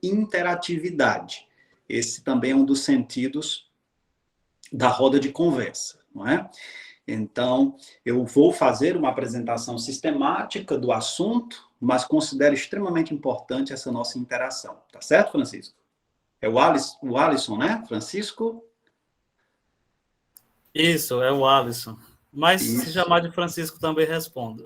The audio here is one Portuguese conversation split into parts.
interatividade. Esse também é um dos sentidos da roda de conversa, não é? Então, eu vou fazer uma apresentação sistemática do assunto, mas considero extremamente importante essa nossa interação. Tá certo, Francisco? É o Alisson, né, Francisco? Isso, é o Alisson. Mas Isso. se chamar de Francisco também respondo.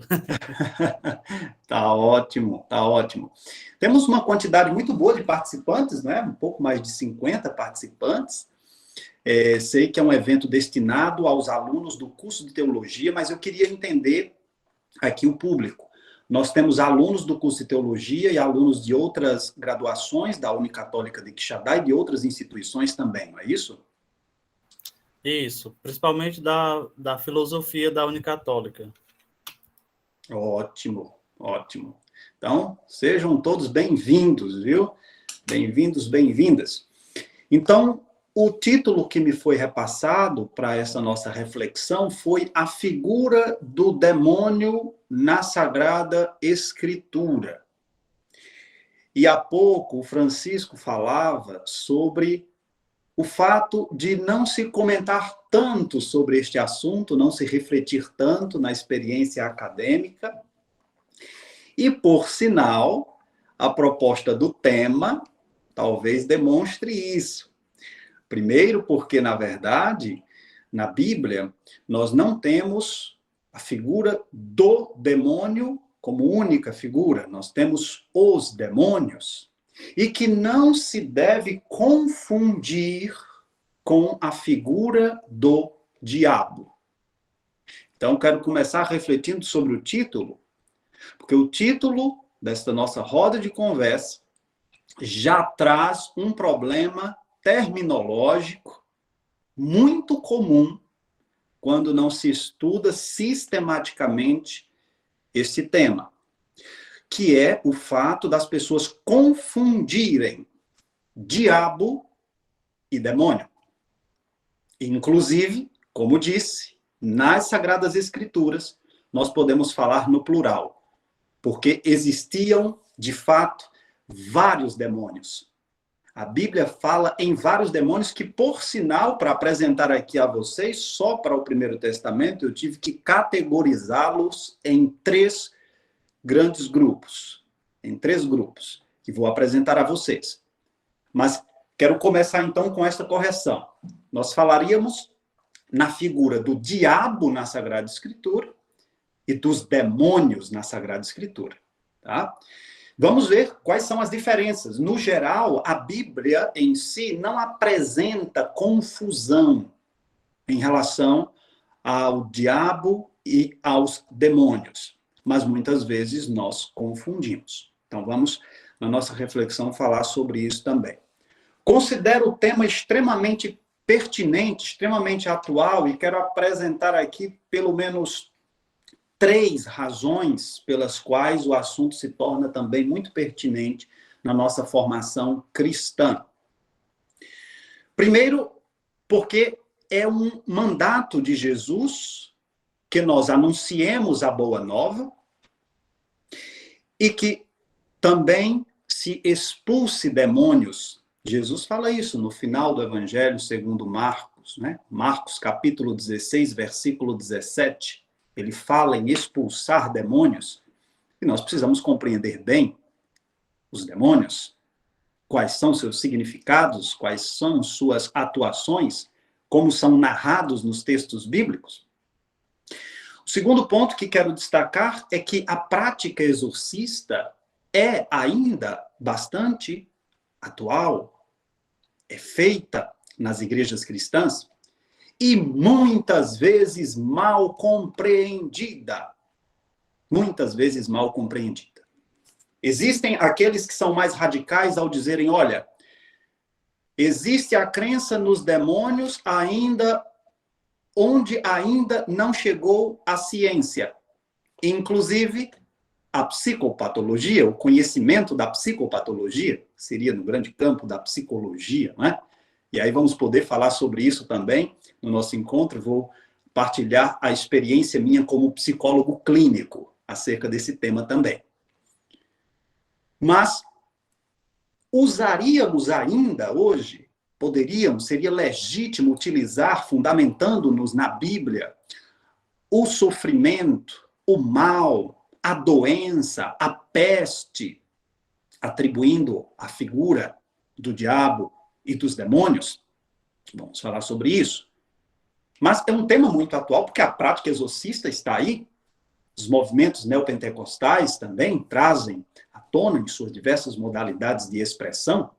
Tá ótimo, tá ótimo. Temos uma quantidade muito boa de participantes, né? Um pouco mais de 50 participantes. Sei que é um evento destinado aos alunos do curso de teologia, mas eu queria entender aqui o público. Nós temos alunos do curso de teologia e alunos de outras graduações, da Unicatólica de Quixadá e de outras instituições também, não é isso? Isso, principalmente da filosofia da Unicatólica. Ótimo, ótimo. Então, sejam todos bem-vindos, viu? Bem-vindos, bem-vindas. Então, o título que me foi repassado para essa nossa reflexão foi A Figura do Demônio na Sagrada Escritura. E há pouco o Francisco falava sobre o fato de não se comentar tanto sobre este assunto, não se refletir tanto na experiência acadêmica. E, por sinal, a proposta do tema talvez demonstre isso. Primeiro, porque, na verdade, na Bíblia, nós não temos a figura do demônio como única figura. Nós temos os demônios. E que não se deve confundir com a figura do diabo. Então, quero começar refletindo sobre o título, porque o título desta nossa roda de conversa já traz um problema terminológico muito comum quando não se estuda sistematicamente esse tema, que é o fato das pessoas confundirem diabo e demônio. Inclusive, como disse, nas Sagradas Escrituras, nós podemos falar no plural, porque existiam, de fato, vários demônios. A Bíblia fala em vários demônios que, por sinal, para apresentar aqui a vocês, só para o Primeiro Testamento, eu tive que categorizá-los em 3 grandes grupos. Em 3 grupos, que vou apresentar a vocês. Mas quero começar, então, com esta correção. Nós falaríamos na figura do diabo na Sagrada Escritura e dos demônios na Sagrada Escritura. Tá? Vamos ver quais são as diferenças. No geral, a Bíblia em si não apresenta confusão em relação ao diabo e aos demônios, mas muitas vezes nós confundimos. Então vamos, na nossa reflexão, falar sobre isso também. Considero o tema extremamente pertinente, extremamente atual, e quero apresentar aqui pelo menos 3 razões pelas quais o assunto se torna também muito pertinente na nossa formação cristã. Primeiro, porque é um mandato de Jesus que nós anunciemos a boa nova e que também se expulse demônios. Jesus fala isso no final do Evangelho segundo Marcos, né? Marcos capítulo 16, versículo 17. Ele fala em expulsar demônios, e nós precisamos compreender bem os demônios, quais são seus significados, quais são suas atuações, como são narrados nos textos bíblicos. O segundo ponto que quero destacar é que a prática exorcista é ainda bastante atual, é feita nas igrejas cristãs, e muitas vezes mal compreendida. Muitas vezes mal compreendida. Existem aqueles que são mais radicais ao dizerem, olha, existe a crença nos demônios ainda onde ainda não chegou a ciência. Inclusive, a psicopatologia, o conhecimento da psicopatologia, seria no grande campo da psicologia, não é? E aí vamos poder falar sobre isso também no nosso encontro. Vou partilhar a experiência minha como psicólogo clínico acerca desse tema também. Mas Usaríamos ainda hoje, poderíamos, seria legítimo utilizar, fundamentando-nos na Bíblia, o sofrimento, o mal, a doença, a peste, atribuindo a figura do diabo e dos demônios? Vamos falar sobre isso. Mas é um tema muito atual, porque a prática exorcista está aí. Os movimentos neopentecostais também trazem à tona, em suas diversas modalidades de expressão,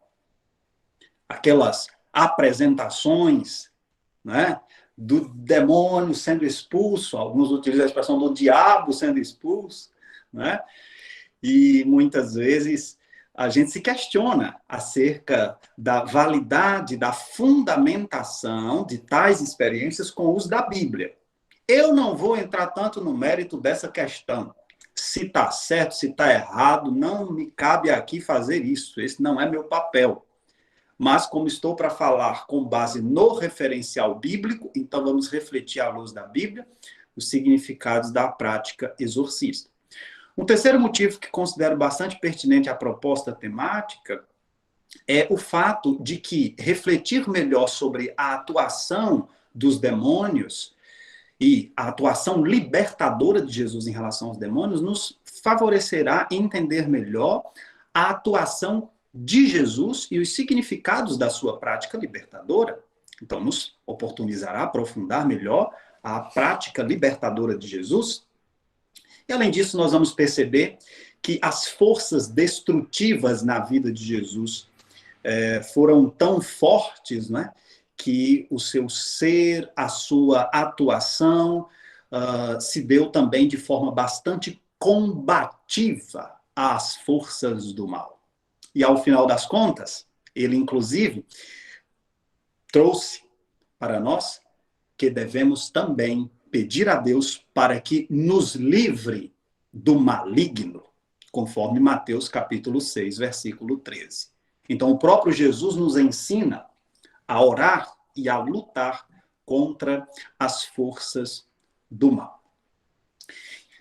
aquelas apresentações, né, do demônio sendo expulso, alguns utilizam a expressão do diabo sendo expulso, né? E muitas vezes a gente se questiona acerca da validade, da fundamentação de tais experiências com o uso da Bíblia. Eu não vou entrar tanto no mérito dessa questão. Se está certo, se está errado, não me cabe aqui fazer isso. Esse não é meu papel. Mas, como estou para falar com base no referencial bíblico, então vamos refletir à luz da Bíblia os significados da prática exorcista. Um terceiro motivo que considero bastante pertinente à proposta temática é o fato de que refletir melhor sobre a atuação dos demônios e a atuação libertadora de Jesus em relação aos demônios nos favorecerá entender melhor a atuação de Jesus e os significados da sua prática libertadora. Então, nos oportunizará aprofundar melhor a prática libertadora de Jesus. E, além disso, nós vamos perceber que as forças destrutivas na vida de Jesus foram tão fortes, né, que o seu ser, a sua atuação, se deu também de forma bastante combativa às forças do mal. E, ao final das contas, ele, inclusive, trouxe para nós que devemos também pedir a Deus para que nos livre do maligno, conforme Mateus capítulo 6, versículo 13. Então, o próprio Jesus nos ensina a orar e a lutar contra as forças do mal.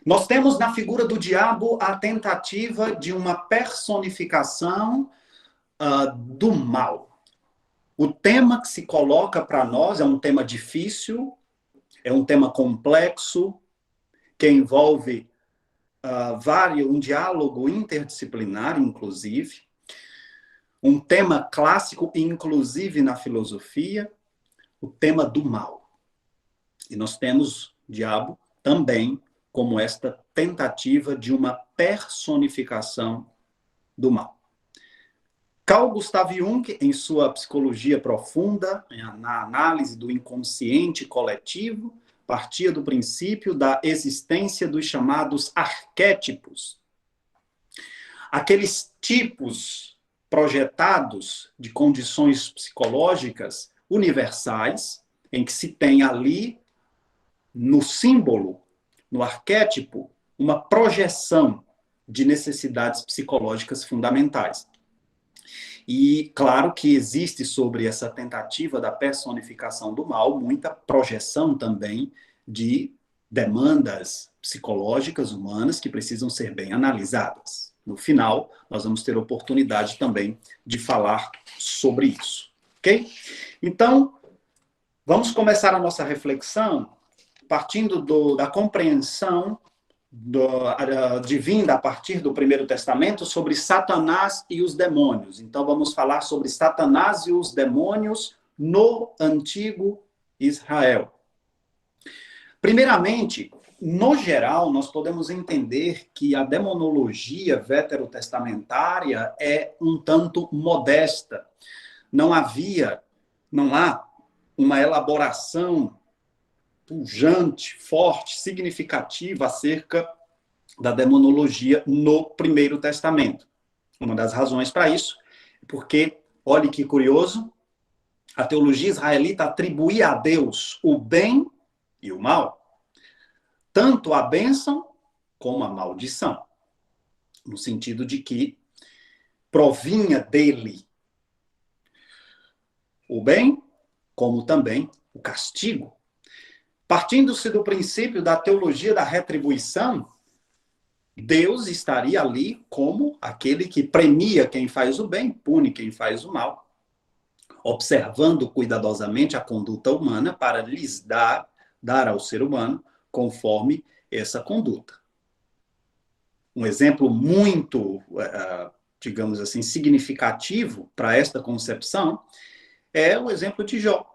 Nós temos na figura do diabo a tentativa de uma personificação do mal. O tema que se coloca para nós é um tema difícil, é um tema complexo, que envolve um diálogo interdisciplinar, inclusive, um tema clássico, inclusive na filosofia, o tema do mal. E nós temos o diabo também como esta tentativa de uma personificação do mal. Carl Gustav Jung, em sua Psicologia Profunda, na análise do inconsciente coletivo, partia do princípio da existência dos chamados arquétipos. Aqueles tipos projetados de condições psicológicas universais, em que se tem ali, no símbolo, no arquétipo, uma projeção de necessidades psicológicas fundamentais. E, claro, que existe sobre essa tentativa da personificação do mal muita projeção também de demandas psicológicas humanas que precisam ser bem analisadas. No final, nós vamos ter oportunidade também de falar sobre isso, ok? Então, vamos começar a nossa reflexão partindo da compreensão divina a partir do Primeiro Testamento sobre Satanás e os demônios. Então, vamos falar sobre Satanás e os demônios no Antigo Israel. Primeiramente, no geral, nós podemos entender que a demonologia veterotestamentária é um tanto modesta. Não há uma elaboração pujante, forte, significativa acerca da demonologia no Primeiro Testamento. Uma das razões para isso é porque, olhe que curioso, a teologia israelita atribuía a Deus o bem e o mal, tanto a bênção como a maldição, no sentido de que provinha dele o bem, como também o castigo. Partindo-se do princípio da teologia da retribuição, Deus estaria ali como aquele que premia quem faz o bem, pune quem faz o mal, observando cuidadosamente a conduta humana para lhes dar ao ser humano conforme essa conduta. Um exemplo muito, digamos assim, significativo para esta concepção é o exemplo de Jó.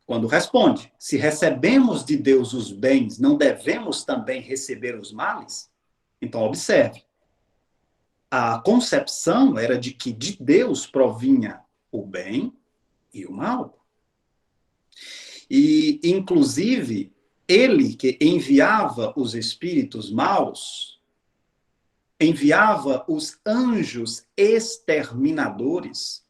Quando responde, se recebemos de Deus os bens, não devemos também receber os males? Então, observe, a concepção era de que de Deus provinha o bem e o mal. E, inclusive, ele que enviava os espíritos maus, enviava os anjos exterminadores.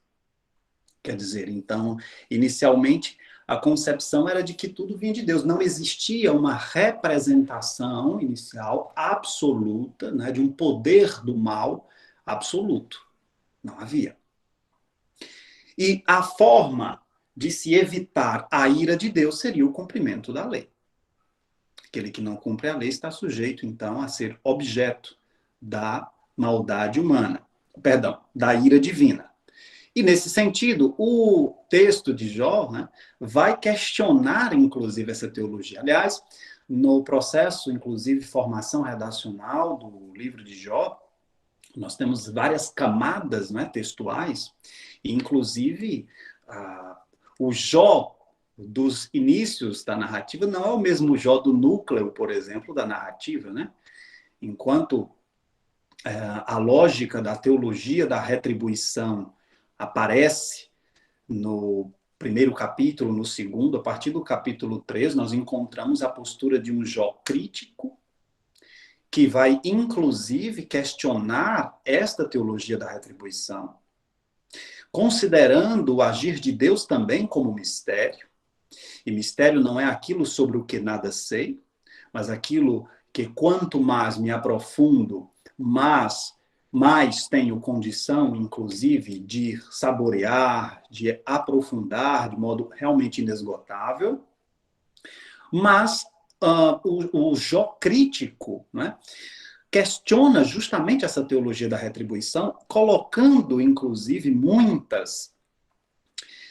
Quer dizer, então, inicialmente, a concepção era de que tudo vinha de Deus. Não existia uma representação inicial absoluta, né, de um poder do mal absoluto. Não havia. E a forma de se evitar a ira de Deus seria o cumprimento da lei. Aquele que não cumpre a lei está sujeito, então, a ser objeto da maldade humana. Perdão, da ira divina. E, nesse sentido, o texto de Jó, né, vai questionar, inclusive, essa teologia. Aliás, no processo, inclusive, de formação redacional do livro de Jó, nós temos várias camadas, né, textuais, e, inclusive, o Jó dos inícios da narrativa não é o mesmo Jó do núcleo, por exemplo, da narrativa, né? Enquanto a lógica da teologia da retribuição aparece no primeiro capítulo, no segundo, a partir do capítulo 3, nós encontramos a postura de um Jó crítico, que vai, inclusive, questionar esta teologia da retribuição, considerando o agir de Deus também como mistério. E mistério não é aquilo sobre o que nada sei, mas aquilo que quanto mais me aprofundo, mais tenho condição, inclusive, de saborear, de aprofundar de modo realmente inesgotável. Mas o Jó crítico, né, questiona justamente essa teologia da retribuição, colocando, inclusive, muitas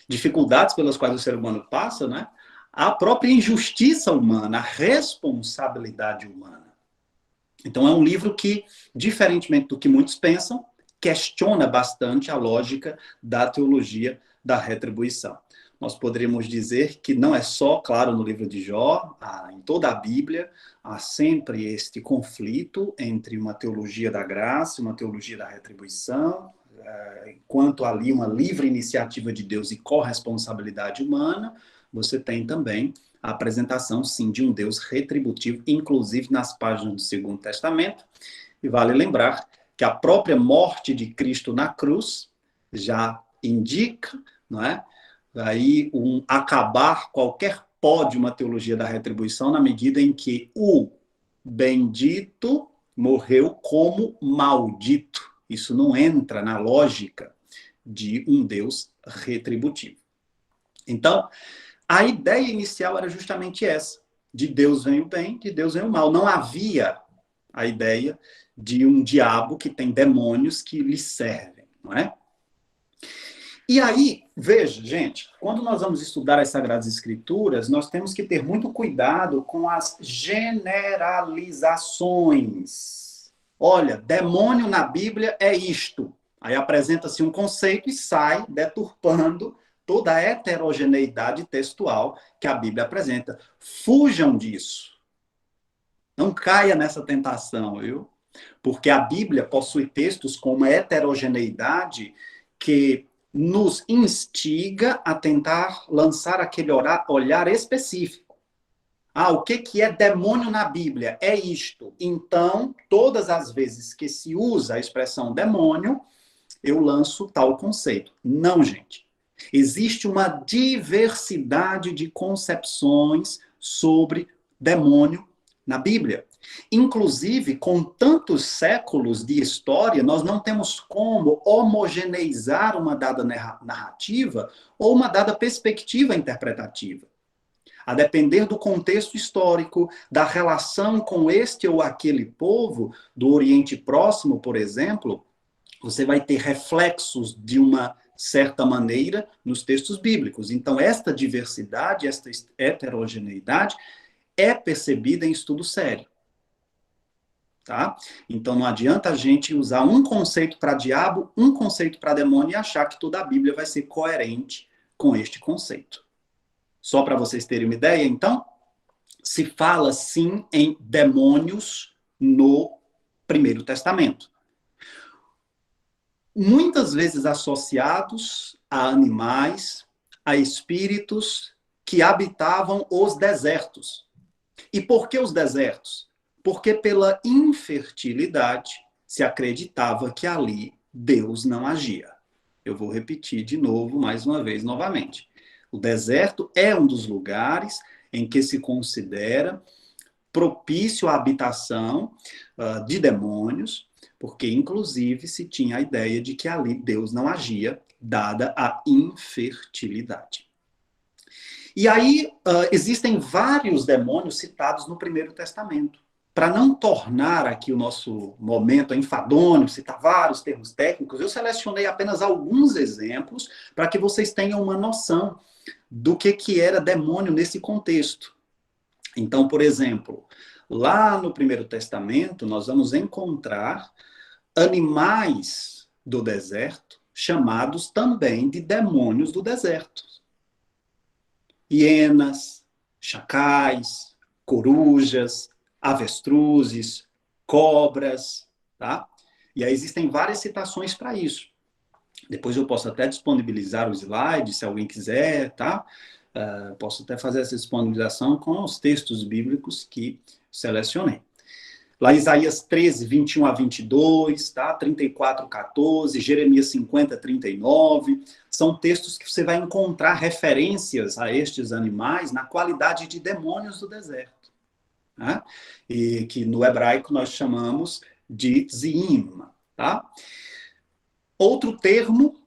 dificuldades pelas quais o ser humano passa, né, a própria injustiça humana, a responsabilidade humana. Então, é um livro que, diferentemente do que muitos pensam, questiona bastante a lógica da teologia da retribuição. Nós poderíamos dizer que não é só, claro, no livro de Jó, em toda a Bíblia, há sempre este conflito entre uma teologia da graça e uma teologia da retribuição, enquanto ali uma livre iniciativa de Deus e corresponsabilidade humana, você tem também a apresentação, sim, de um Deus retributivo, inclusive nas páginas do Segundo Testamento. E vale lembrar que a própria morte de Cristo na cruz já indica, não é? Aí acabar qualquer pó de uma teologia da retribuição na medida em que o bendito morreu como maldito. Isso não entra na lógica de um Deus retributivo. Então, a ideia inicial era justamente essa. De Deus vem o bem, de Deus vem o mal. Não havia a ideia de um diabo que tem demônios que lhe servem, não é? E aí, veja, gente, quando nós vamos estudar as Sagradas Escrituras, nós temos que ter muito cuidado com as generalizações. Olha, demônio na Bíblia é isto. Aí apresenta-se um conceito e sai deturpando toda a heterogeneidade textual que a Bíblia apresenta. Fujam disso. Não caia nessa tentação, viu? Porque a Bíblia possui textos com uma heterogeneidade que nos instiga a tentar lançar aquele olhar específico. O que é demônio na Bíblia? É isto. Então, todas as vezes que se usa a expressão demônio, eu lanço tal conceito. Não, gente. Existe uma diversidade de concepções sobre demônio na Bíblia. Inclusive, com tantos séculos de história, nós não temos como homogeneizar uma dada narrativa ou uma dada perspectiva interpretativa. A depender do contexto histórico, da relação com este ou aquele povo, do Oriente Próximo, por exemplo, você vai ter reflexos de uma certa maneira nos textos bíblicos. Então, esta diversidade, esta heterogeneidade é percebida em estudo sério. Tá? Então, não adianta a gente usar um conceito para diabo, um conceito para demônio e achar que toda a Bíblia vai ser coerente com este conceito. Só para vocês terem uma ideia, então, se fala sim em demônios no Primeiro Testamento. Muitas vezes associados a animais, a espíritos que habitavam os desertos. E por que os desertos? Porque pela infertilidade se acreditava que ali Deus não agia. Eu vou repetir de novo, mais uma vez, novamente. O deserto é um dos lugares em que se considera propício à habitação de demônios, porque, inclusive, se tinha a ideia de que ali Deus não agia, dada a infertilidade. E aí, existem vários demônios citados no Primeiro Testamento. Para não tornar aqui o nosso momento enfadonho, citar vários termos técnicos, eu selecionei apenas alguns exemplos para que vocês tenham uma noção do que era demônio nesse contexto. Então, por exemplo, lá no Primeiro Testamento, nós vamos encontrar animais do deserto, chamados também de demônios do deserto. Hienas, chacais, corujas, avestruzes, cobras, tá? E aí existem várias citações para isso. Depois eu posso até disponibilizar o slide, se alguém quiser, tá? Posso até fazer essa disponibilização com os textos bíblicos que selecionei. Lá Isaías 13, 21 a 22, tá? 34, 14, Jeremias 50, 39. São textos que você vai encontrar referências a estes animais na qualidade de demônios do deserto. Né? E que no hebraico nós chamamos de Ziim. Tá? Outro termo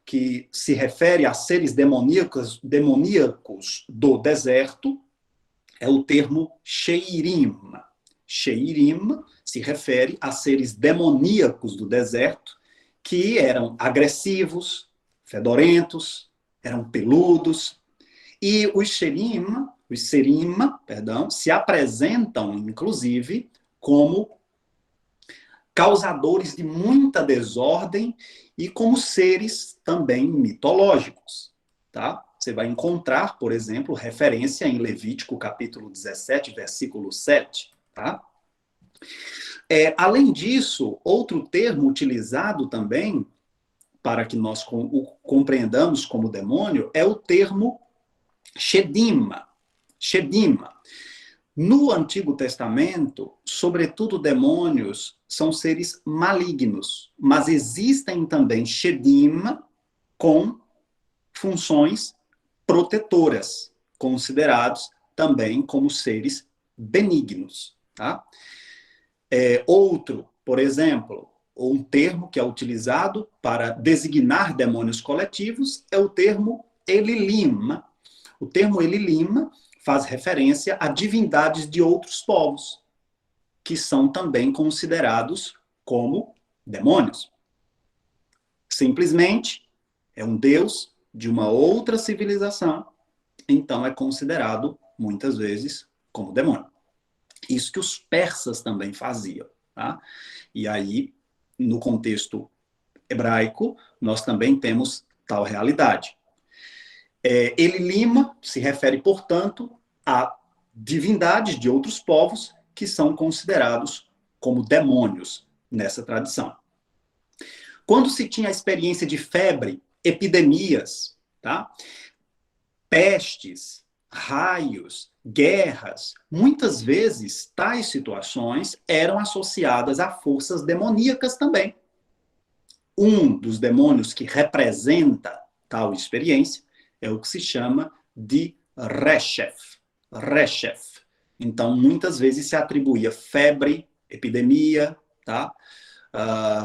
que se refere a seres demoníacos do deserto é o termo Sheirim. Sheirim se refere a seres demoníacos do deserto que eram agressivos, fedorentos, eram peludos. E os Serim, se apresentam, inclusive, como causadores de muita desordem e como seres também mitológicos, tá? Você vai encontrar, por exemplo, referência em Levítico capítulo 17, versículo 7, tá? Além disso, outro termo utilizado também para que nós o compreendamos como demônio é o termo Shedima. No Antigo Testamento, sobretudo demônios são seres malignos, mas existem também Shedim com funções protetoras, considerados também como seres benignos. Tá? Outro, por exemplo, um termo que é utilizado para designar demônios coletivos é o termo Elilim. O termo Elilim faz referência a divindades de outros povos, que são também considerados como demônios. Simplesmente, é um deus de uma outra civilização, então é considerado, muitas vezes, como demônio. Isso que os persas também faziam. Tá? E aí, no contexto hebraico, nós também temos tal realidade. Elilim se refere, portanto, a divindades de outros povos que são considerados como demônios nessa tradição. Quando se tinha a experiência de febre, epidemias, tá? Pestes, raios, guerras, muitas vezes tais situações eram associadas a forças demoníacas também. Um dos demônios que representa tal experiência é o que se chama de Reshef. Então, muitas vezes se atribuía febre, epidemia, tá?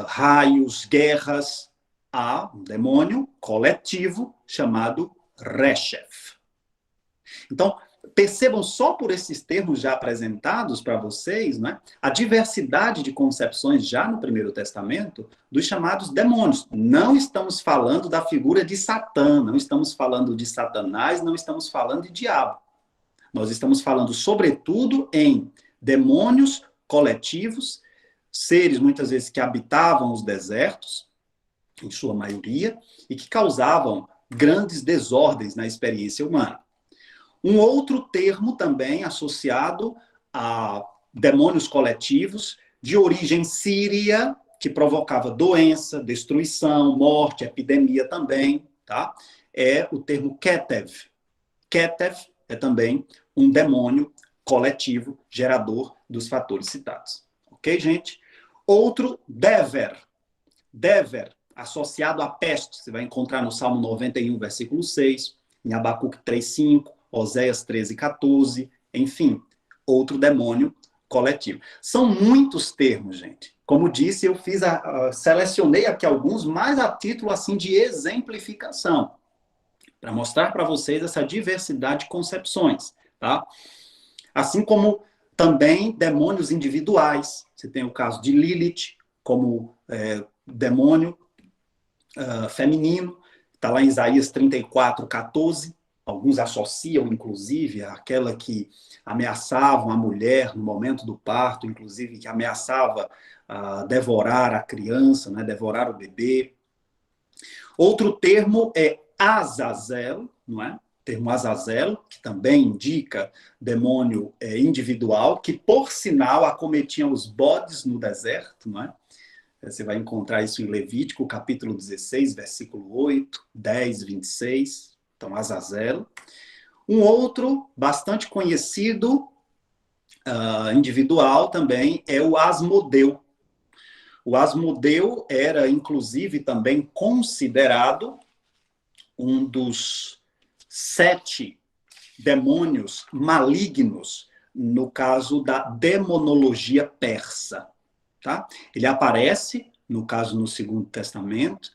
Raios, guerras, a um demônio coletivo chamado Reshef. Então, percebam só por esses termos já apresentados para vocês, né, a diversidade de concepções já no Primeiro Testamento dos chamados demônios. Não estamos falando da figura de Satã, não estamos falando de Satanás, não estamos falando de diabo. Nós estamos falando, sobretudo, em demônios coletivos, seres muitas vezes que habitavam os desertos, em sua maioria, e que causavam grandes desordens na experiência humana. Um outro termo também associado a demônios coletivos de origem síria, que provocava doença, destruição, morte, epidemia também, tá? É o termo Ketev. Ketev é também um demônio coletivo gerador dos fatores citados. Ok, gente? Outro, Dever. Dever, associado à peste. Você vai encontrar no Salmo 91, versículo 6, em Abacuque 3:5, Oséias 13:14, enfim, outro demônio coletivo. São muitos termos, gente. Como disse, eu selecionei aqui alguns mais a título assim de exemplificação, para mostrar para vocês essa diversidade de concepções, tá? Assim como também demônios individuais. Você tem o caso de Lilith, como demônio feminino, está lá em Isaías 34:14. Alguns associam, inclusive, àquela que ameaçava a mulher no momento do parto, inclusive que ameaçava devorar a criança, né, devorar o bebê. Outro termo é Azazel, não é? O termo Azazel, que também indica demônio individual, que, por sinal, acometiam os bodes no deserto, não é? Você vai encontrar isso em Levítico, capítulo 16, versículo 8, 10, 26. Então, Azazel. Um outro, bastante conhecido, individual também, é o Asmodeu. O Asmodeu era, inclusive, também considerado um dos 7 demônios malignos, no caso da demonologia persa. Tá? Ele aparece, no caso, no Segundo Testamento,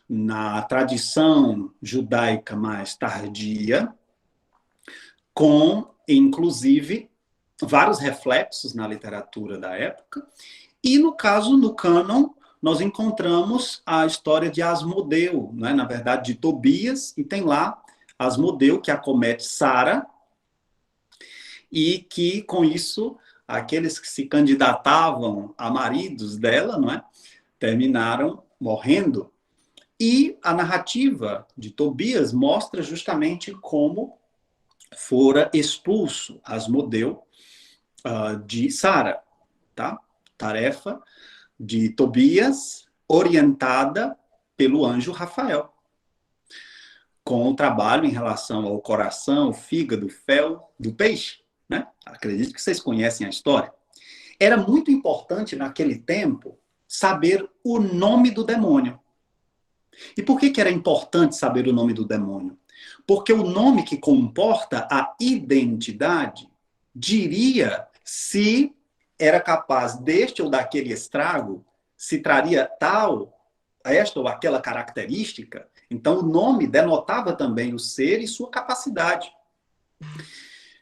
na tradição judaica mais tardia, com, inclusive, vários reflexos na literatura da época. E, no caso, no cânon, nós encontramos a história de Asmodeu, né? Na verdade, de Tobias, e tem lá Asmodeu, que acomete Sara, e que, com isso, aqueles que se candidatavam a maridos dela, não é? Terminaram morrendo. E a narrativa de Tobias mostra justamente como fora expulso Asmodeu de Sara, tá? Tarefa de Tobias orientada pelo anjo Rafael, com o trabalho em relação ao coração, fígado, fel do peixe, né? Acredito que vocês conhecem a história. Era muito importante naquele tempo saber o nome do demônio. E por que era importante saber o nome do demônio? Porque o nome que comporta a identidade diria se era capaz deste ou daquele estrago, se traria tal, esta ou aquela característica. Então, o nome denotava também o ser e sua capacidade.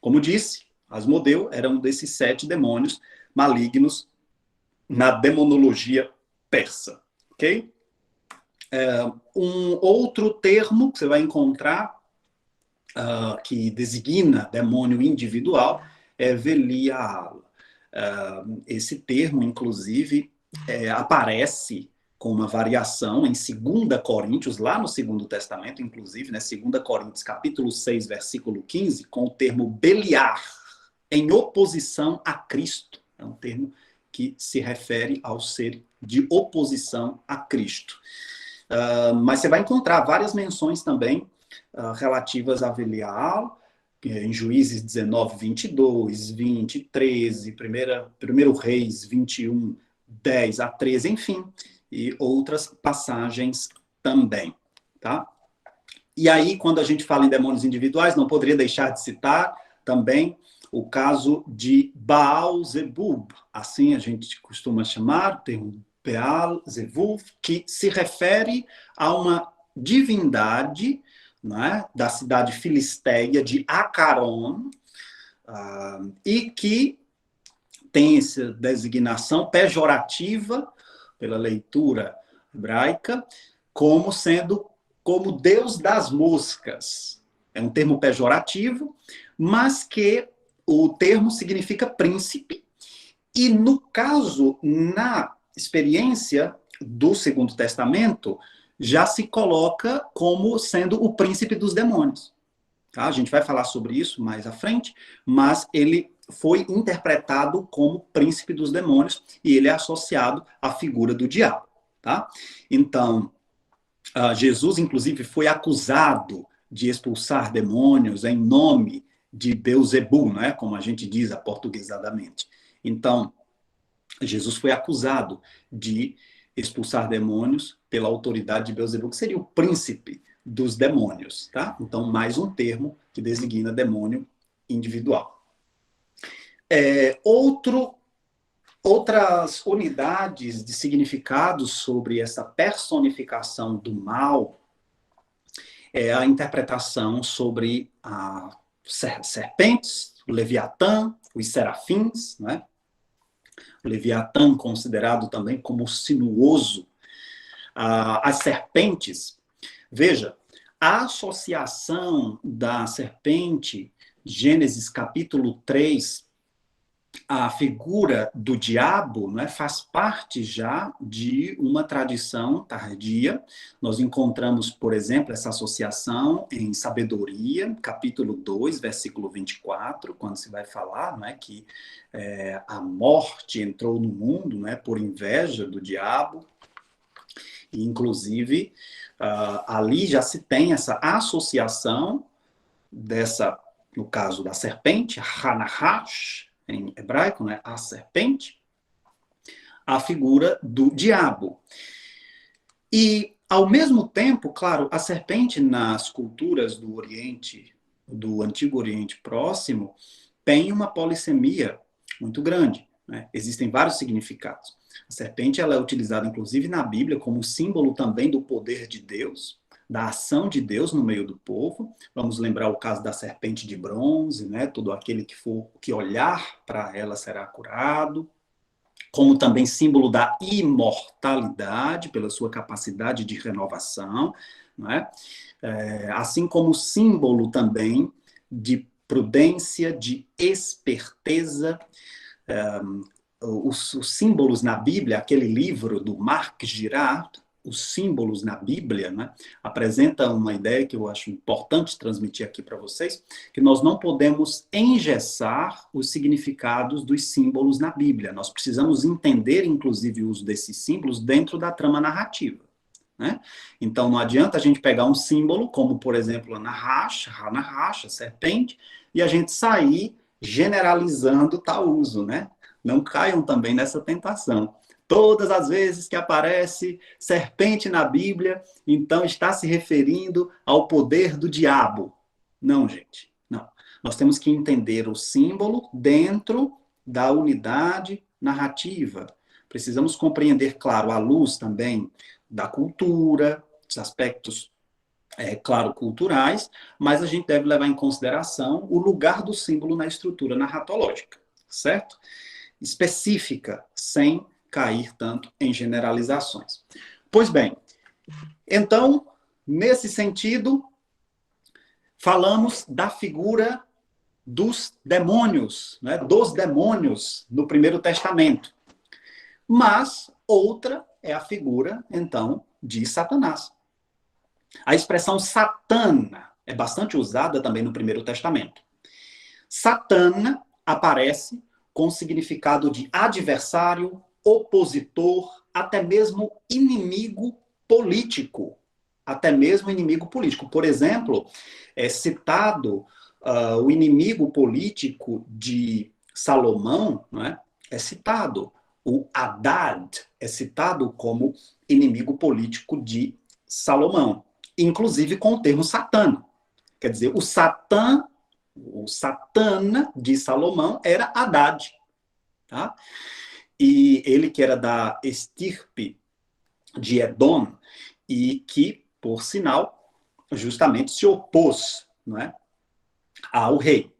Como disse, Asmodeu era um desses 7 demônios malignos na demonologia persa. Ok? Um outro termo que você vai encontrar que designa demônio individual é Belial. Esse termo, inclusive, aparece com uma variação em 2 Coríntios, lá no Segundo Testamento, inclusive, né, 2 Coríntios, capítulo 6, versículo 15, com o termo Beliar, em oposição a Cristo. É um termo que se refere ao ser de oposição a Cristo. Mas você vai encontrar várias menções também relativas a Belial, em Juízes 19, 22, 20, 13, 1 Reis 21, 10 a 13, enfim, e outras passagens também, tá? E aí, quando a gente fala em demônios individuais, não poderia deixar de citar também o caso de Baal-Zebub, assim a gente costuma chamar, o termo Baal-Zebub, que se refere a uma divindade né, da cidade filisteia de Acaron, e que tem essa designação pejorativa, pela leitura hebraica, como sendo como Deus das moscas. É um termo pejorativo, mas que o termo significa príncipe, e no caso, na experiência do Segundo Testamento, já se coloca como sendo o príncipe dos demônios. Tá? A gente vai falar sobre isso mais à frente, mas ele foi interpretado como príncipe dos demônios e ele é associado à figura do diabo. Tá? Então, Jesus, inclusive, foi acusado de expulsar demônios em nome de Beelzebul, né? Como a gente diz aportuguesadamente. Então, Jesus foi acusado de expulsar demônios pela autoridade de Beelzebul, que seria o príncipe dos demônios, tá? Então, mais um termo que designa demônio individual. Outras unidades de significado sobre essa personificação do mal é a interpretação sobre as serpentes, o Leviatã, os serafins, né? O Leviatã considerado também como sinuoso. As serpentes, veja, a associação da serpente, Gênesis capítulo 3, a figura do diabo, né, faz parte já de uma tradição tardia. Nós encontramos, por exemplo, essa associação em Sabedoria, capítulo 2, versículo 24, quando se vai falar, né, que a morte entrou no mundo, né, por inveja do diabo. E, inclusive, ali já se tem essa associação dessa, no caso da serpente, Hanahash, em hebraico, né, a serpente, a figura do diabo. E, ao mesmo tempo, claro, a serpente nas culturas do Oriente, do Antigo Oriente Próximo, tem uma polissemia muito grande, né? Existem vários significados. A serpente ela é utilizada, inclusive, na Bíblia como símbolo também do poder de Deus, da ação de Deus no meio do povo. Vamos lembrar o caso da serpente de bronze, né? Todo aquele que olhar para ela será curado. Como também símbolo da imortalidade, pela sua capacidade de renovação, né? Assim como símbolo também de prudência, de esperteza. Os símbolos na Bíblia, aquele livro do Marc Girard, os símbolos na Bíblia, né, apresenta uma ideia que eu acho importante transmitir aqui para vocês, que nós não podemos engessar os significados dos símbolos na Bíblia. Nós precisamos entender, inclusive, o uso desses símbolos dentro da trama narrativa. Né? Então, não adianta a gente pegar um símbolo, como, por exemplo, a Nahash, a serpente, e a gente sair generalizando tal uso, né? Não caiam também nessa tentação. Todas as vezes que aparece serpente na Bíblia, então está se referindo ao poder do diabo. Não, gente, não. Nós temos que entender o símbolo dentro da unidade narrativa. Precisamos compreender, claro, à luz também da cultura, dos aspectos, claro, culturais, mas a gente deve levar em consideração o lugar do símbolo na estrutura narratológica, certo? Específica, sem cair tanto em generalizações. Pois bem, então, nesse sentido, falamos da figura dos demônios, né, dos demônios no Primeiro Testamento. Mas outra é a figura, então, de Satanás. A expressão Satana é bastante usada também no Primeiro Testamento. Satana aparece com significado de adversário, opositor, até mesmo inimigo político. Até mesmo inimigo político. Por exemplo, é citado o inimigo político de Salomão, né? É citado. O Haddad é citado como inimigo político de Salomão, inclusive com o termo Satã. Quer dizer, o Satana de Salomão era Haddad. Tá? E ele que era da estirpe de Edom, e que, por sinal, justamente se opôs, não é, ao rei,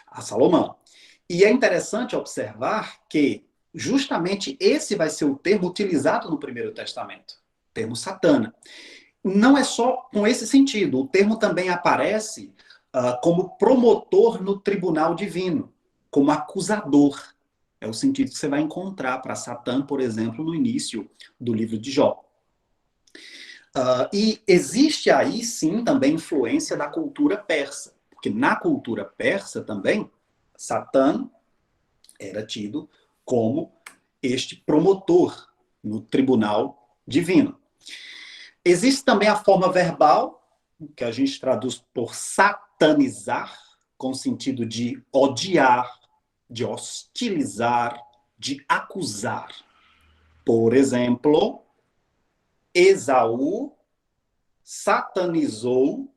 a Salomão. E é interessante observar que justamente esse vai ser o termo utilizado no Primeiro Testamento, o termo Satana. Não é só com esse sentido, o termo também aparece como promotor no tribunal divino, como acusador. É o sentido que você vai encontrar para Satã, por exemplo, no início do livro de Jó. E existe aí, sim, também influência da cultura persa, porque na cultura persa também, Satã era tido como este promotor no tribunal divino. Existe também a forma verbal, que a gente traduz por satanizar, com o sentido de odiar, de hostilizar, de acusar. Por exemplo, Esaú satanizou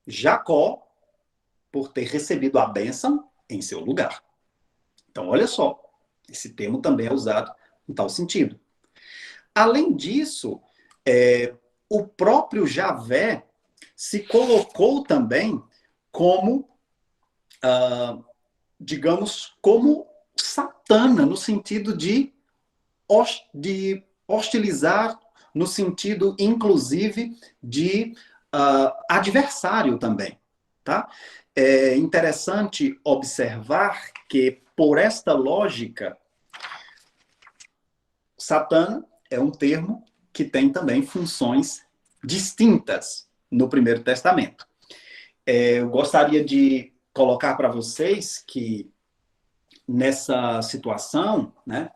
Jacó por ter recebido a bênção em seu lugar. Então, olha só, esse termo também é usado em tal sentido. Além disso, o próprio Javé se colocou também como, digamos, como Satana, no sentido de hostilizar, no sentido, inclusive, de adversário também. Tá? É interessante observar que, por esta lógica, Satã é um termo que tem também funções distintas no Primeiro Testamento. Eu gostaria de colocar para vocês que, nessa situação, né,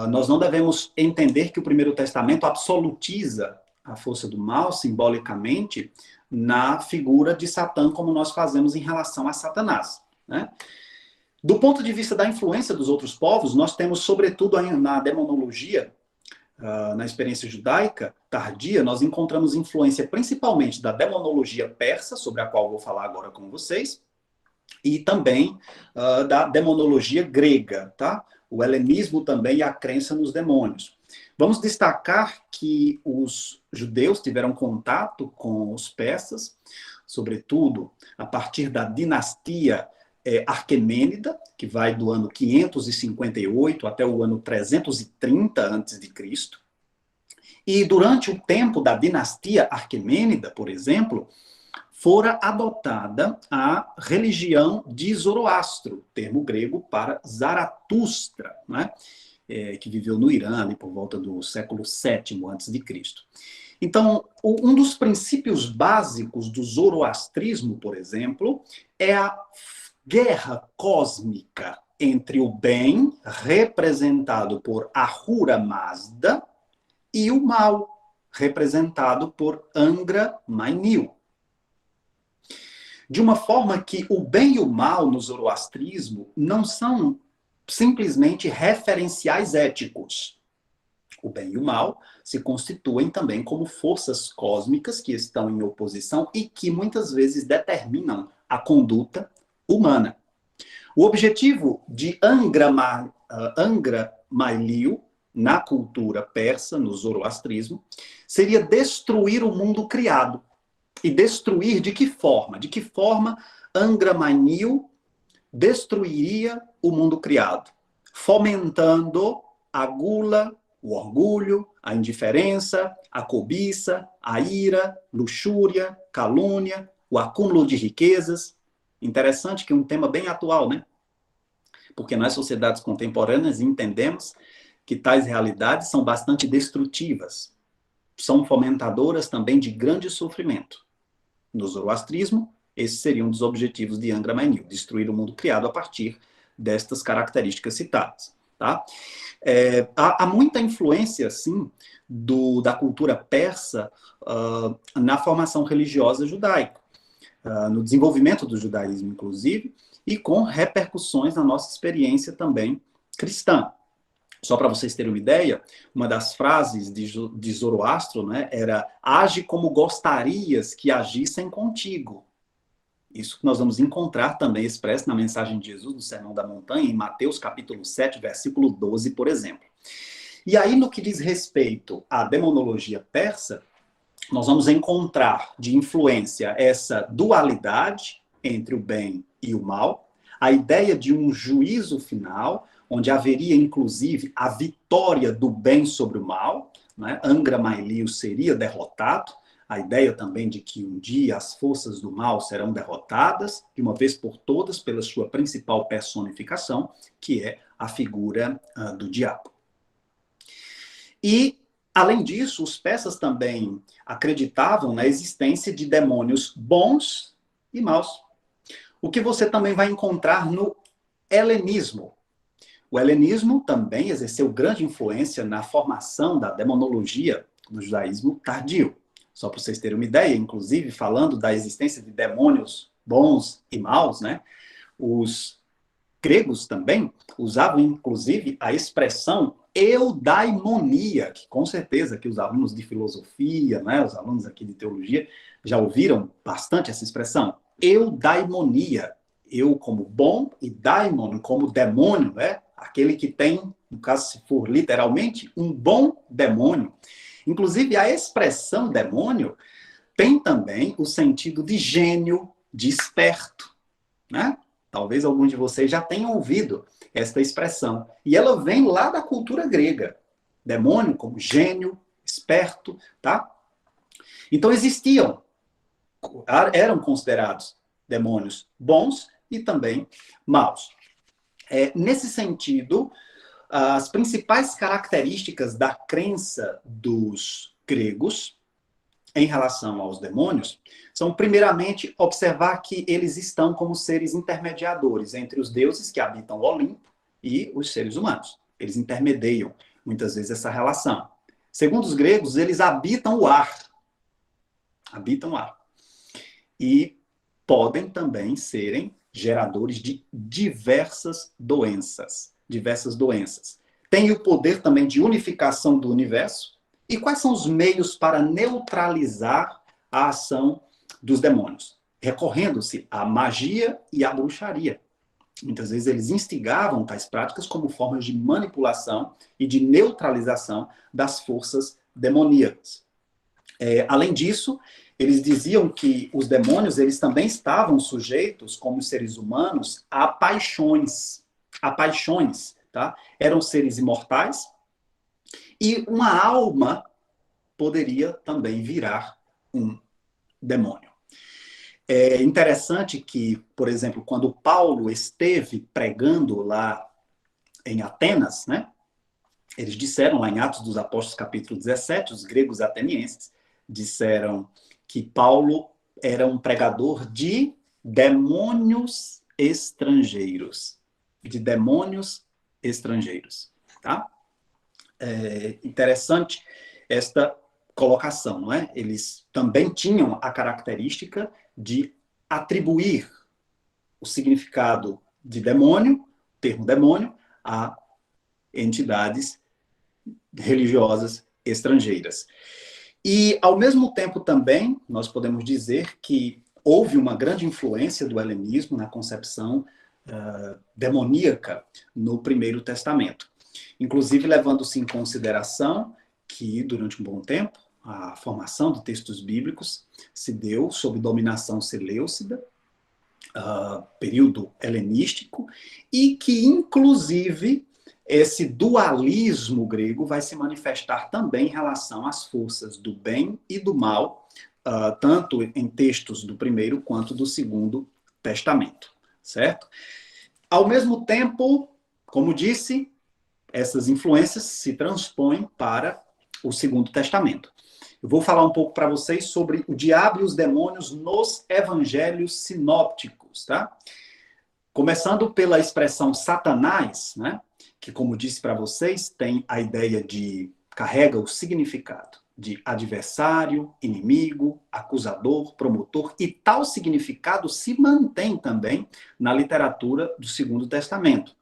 nós não devemos entender que o Primeiro Testamento absolutiza a força do mal, simbolicamente, na figura de Satã, como nós fazemos em relação a Satanás. Né? Do ponto de vista da influência dos outros povos, nós temos, sobretudo na demonologia, na experiência judaica tardia, nós encontramos influência principalmente da demonologia persa, sobre a qual vou falar agora com vocês, e também da demonologia grega, tá? O helenismo também e a crença nos demônios. Vamos destacar que os judeus tiveram contato com os persas, sobretudo a partir da dinastia Aquemênida, que vai do ano 558 até o ano 330 a.C. E durante o tempo da dinastia Aquemênida, por exemplo, fora adotada a religião de Zoroastro, termo grego para Zaratustra, né? Que viveu no Irã ali, por volta do século VII a.C. Então, um dos princípios básicos do zoroastrismo, por exemplo, é a guerra cósmica entre o bem, representado por Ahura Mazda, e o mal, representado por Angra Mainyu. De uma forma que o bem e o mal no zoroastrismo não são simplesmente referenciais éticos. O bem e o mal se constituem também como forças cósmicas que estão em oposição e que muitas vezes determinam a conduta humana. O objetivo de Angra Mainyu, na cultura persa, no zoroastrismo, seria destruir o mundo criado. E destruir de que forma? De que forma Angra Mainyu destruiria o mundo criado? Fomentando a gula, o orgulho, a indiferença, a cobiça, a ira, luxúria, calúnia, o acúmulo de riquezas. Interessante que é um tema bem atual, né? Porque nas sociedades contemporâneas entendemos que tais realidades são bastante destrutivas. São fomentadoras também de grande sofrimento. No zoroastrismo, esse seria um dos objetivos de Angra Mainyu, destruir o mundo criado a partir destas características citadas. Tá? Há muita influência, sim, da cultura persa na formação religiosa judaica, no desenvolvimento do judaísmo, inclusive, e com repercussões na nossa experiência também cristã. Só para vocês terem uma ideia, uma das frases de Zoroastro, né, era: age como gostarias que agissem contigo. Isso que nós vamos encontrar também expresso na mensagem de Jesus, no Sermão da Montanha, em Mateus capítulo 7, versículo 12, por exemplo. E aí, no que diz respeito à demonologia persa, nós vamos encontrar de influência essa dualidade entre o bem e o mal, a ideia de um juízo final, onde haveria, inclusive, a vitória do bem sobre o mal, né? Angra Mainlio seria derrotado, a ideia também de que um dia as forças do mal serão derrotadas, de uma vez por todas, pela sua principal personificação, que é a figura do diabo. E, além disso, os persas também acreditavam na existência de demônios bons e maus. O que você também vai encontrar no helenismo. O helenismo também exerceu grande influência na formação da demonologia do judaísmo tardio. Só para vocês terem uma ideia, inclusive, falando da existência de demônios bons e maus, né? Os gregos também usavam, inclusive, a expressão eudaimonia, que com certeza que os alunos de filosofia, né, os alunos aqui de teologia, já ouviram bastante essa expressão. Eudaimonia. Eu como bom e daimon como demônio, né? Aquele que tem, no caso, se for literalmente, um bom demônio. Inclusive, a expressão demônio tem também o sentido de gênio, de esperto, né? Talvez alguns de vocês já tenham ouvido esta expressão. E ela vem lá da cultura grega. Demônio como gênio, esperto, tá? Então existiam, eram considerados demônios bons e também maus. Nesse sentido, as principais características da crença dos gregos em relação aos demônios são, primeiramente, observar que eles estão como seres intermediadores entre os deuses que habitam o Olimpo e os seres humanos. Eles intermediam, muitas vezes, essa relação. Segundo os gregos, eles habitam o ar. Habitam o ar. E podem também serem geradores de diversas doenças. Diversas doenças. Tem o poder também de unificação do universo. E quais são os meios para neutralizar a ação dos demônios? Recorrendo-se à magia e à bruxaria. Muitas vezes eles instigavam tais práticas como formas de manipulação e de neutralização das forças demoníacas. Além disso, eles diziam que os demônios eles também estavam sujeitos, como os seres humanos, a paixões. A paixões, tá? Eram seres imortais e uma alma poderia também virar um demônio. É interessante que, por exemplo, quando Paulo esteve pregando lá em Atenas, né? Eles disseram lá em Atos dos Apóstolos, capítulo 17, os gregos atenienses disseram que Paulo era um pregador de demônios estrangeiros. De demônios estrangeiros, tá? É interessante esta colocação, não é? Eles também tinham a característica de atribuir o significado de demônio, termo demônio, a entidades religiosas estrangeiras. E, ao mesmo tempo, também, nós podemos dizer que houve uma grande influência do helenismo na concepção demoníaca no Primeiro Testamento. Inclusive, levando-se em consideração que, durante um bom tempo, a formação de textos bíblicos se deu sob dominação seleucida, período helenístico, e que, inclusive, esse dualismo grego vai se manifestar também em relação às forças do bem e do mal, tanto em textos do Primeiro quanto do Segundo Testamento, certo? Ao mesmo tempo, como disse, essas influências se transpõem para o Segundo Testamento. Eu vou falar um pouco para vocês sobre o diabo e os demônios nos evangelhos sinópticos, tá? Começando pela expressão Satanás, né? Que, como disse para vocês, tem a ideia de, carrega o significado de adversário, inimigo, acusador, promotor, e tal significado se mantém também na literatura do Segundo Testamento.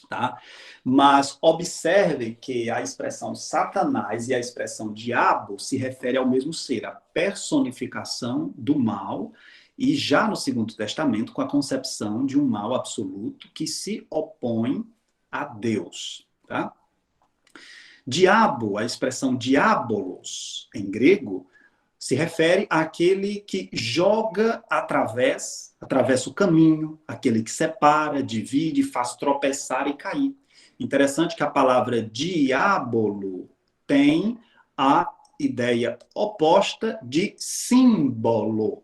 Tá? Mas observe que a expressão Satanás e a expressão diabo se refere ao mesmo ser, a personificação do mal, e já no Segundo Testamento com a concepção de um mal absoluto que se opõe a Deus. Tá? Diabo, a expressão diabolos em grego, se refere àquele que joga atravessa o caminho, aquele que separa, divide, faz tropeçar e cair. Interessante que a palavra diabolo tem a ideia oposta de símbolo,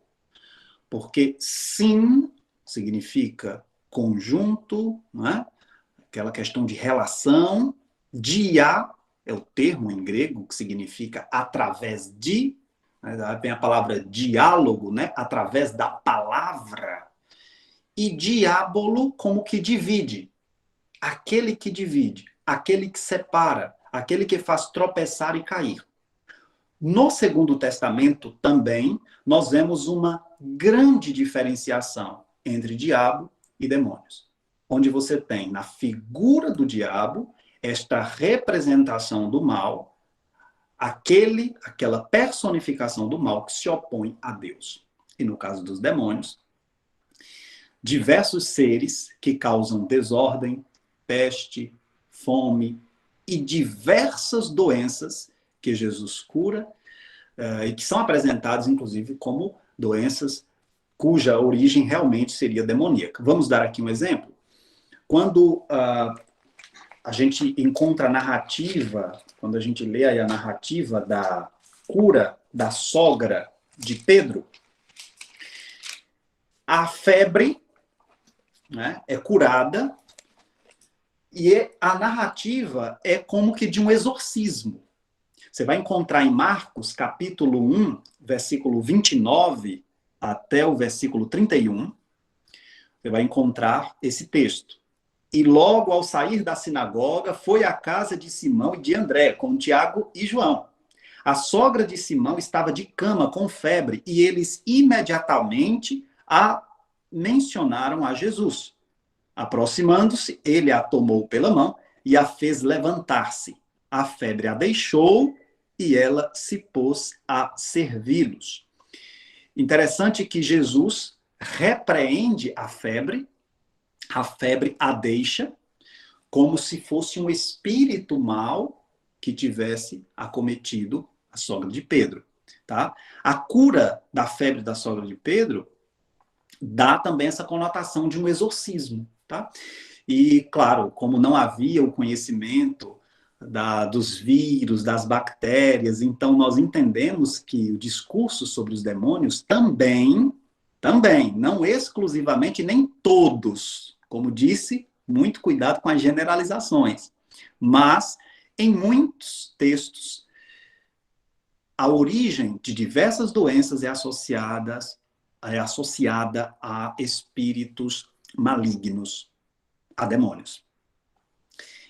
porque sim significa conjunto, né? Aquela questão de relação, dia é o termo em grego que significa através de, né? Vem a palavra diálogo, né? Através da palavra, e diabolo como que divide, aquele que divide, aquele que separa, aquele que faz tropeçar e cair. No Segundo Testamento também nós vemos uma grande diferenciação entre diabo e demônios, onde você tem na figura do esta representação do mal, aquela personificação do mal que se opõe a Deus. E no caso dos demônios, diversos seres que causam desordem, peste, fome e diversas doenças que Jesus cura e que são apresentadas, inclusive, como doenças cuja origem realmente seria demoníaca. Vamos dar aqui um exemplo. Quando a gente encontra a narrativa, quando a gente lê aí a narrativa da cura da sogra de Pedro, a febre, né, é curada e a narrativa é como que de um exorcismo. Você vai encontrar em Marcos, capítulo 1, versículo 29 até o versículo 31, você vai encontrar esse texto. E logo ao sair da sinagoga, foi à casa de Simão e de André, com Tiago e João. A sogra de Simão estava de cama com febre, e eles imediatamente a mencionaram a Jesus. Aproximando-se, ele a tomou pela mão e a fez levantar-se. A febre a deixou e ela se pôs a servi-los. Interessante que Jesus repreende a febre a deixa, como se fosse um espírito mau que tivesse acometido a sogra de Pedro. Tá? A cura da febre da sogra de Pedro dá também essa conotação de um exorcismo. Tá? E, claro, como não havia o conhecimento dos vírus, das bactérias, então nós entendemos que o discurso sobre os demônios também, não exclusivamente, nem todos, como disse, muito cuidado com as generalizações, mas em muitos textos, a origem de diversas doenças é associada a espíritos malignos, a demônios.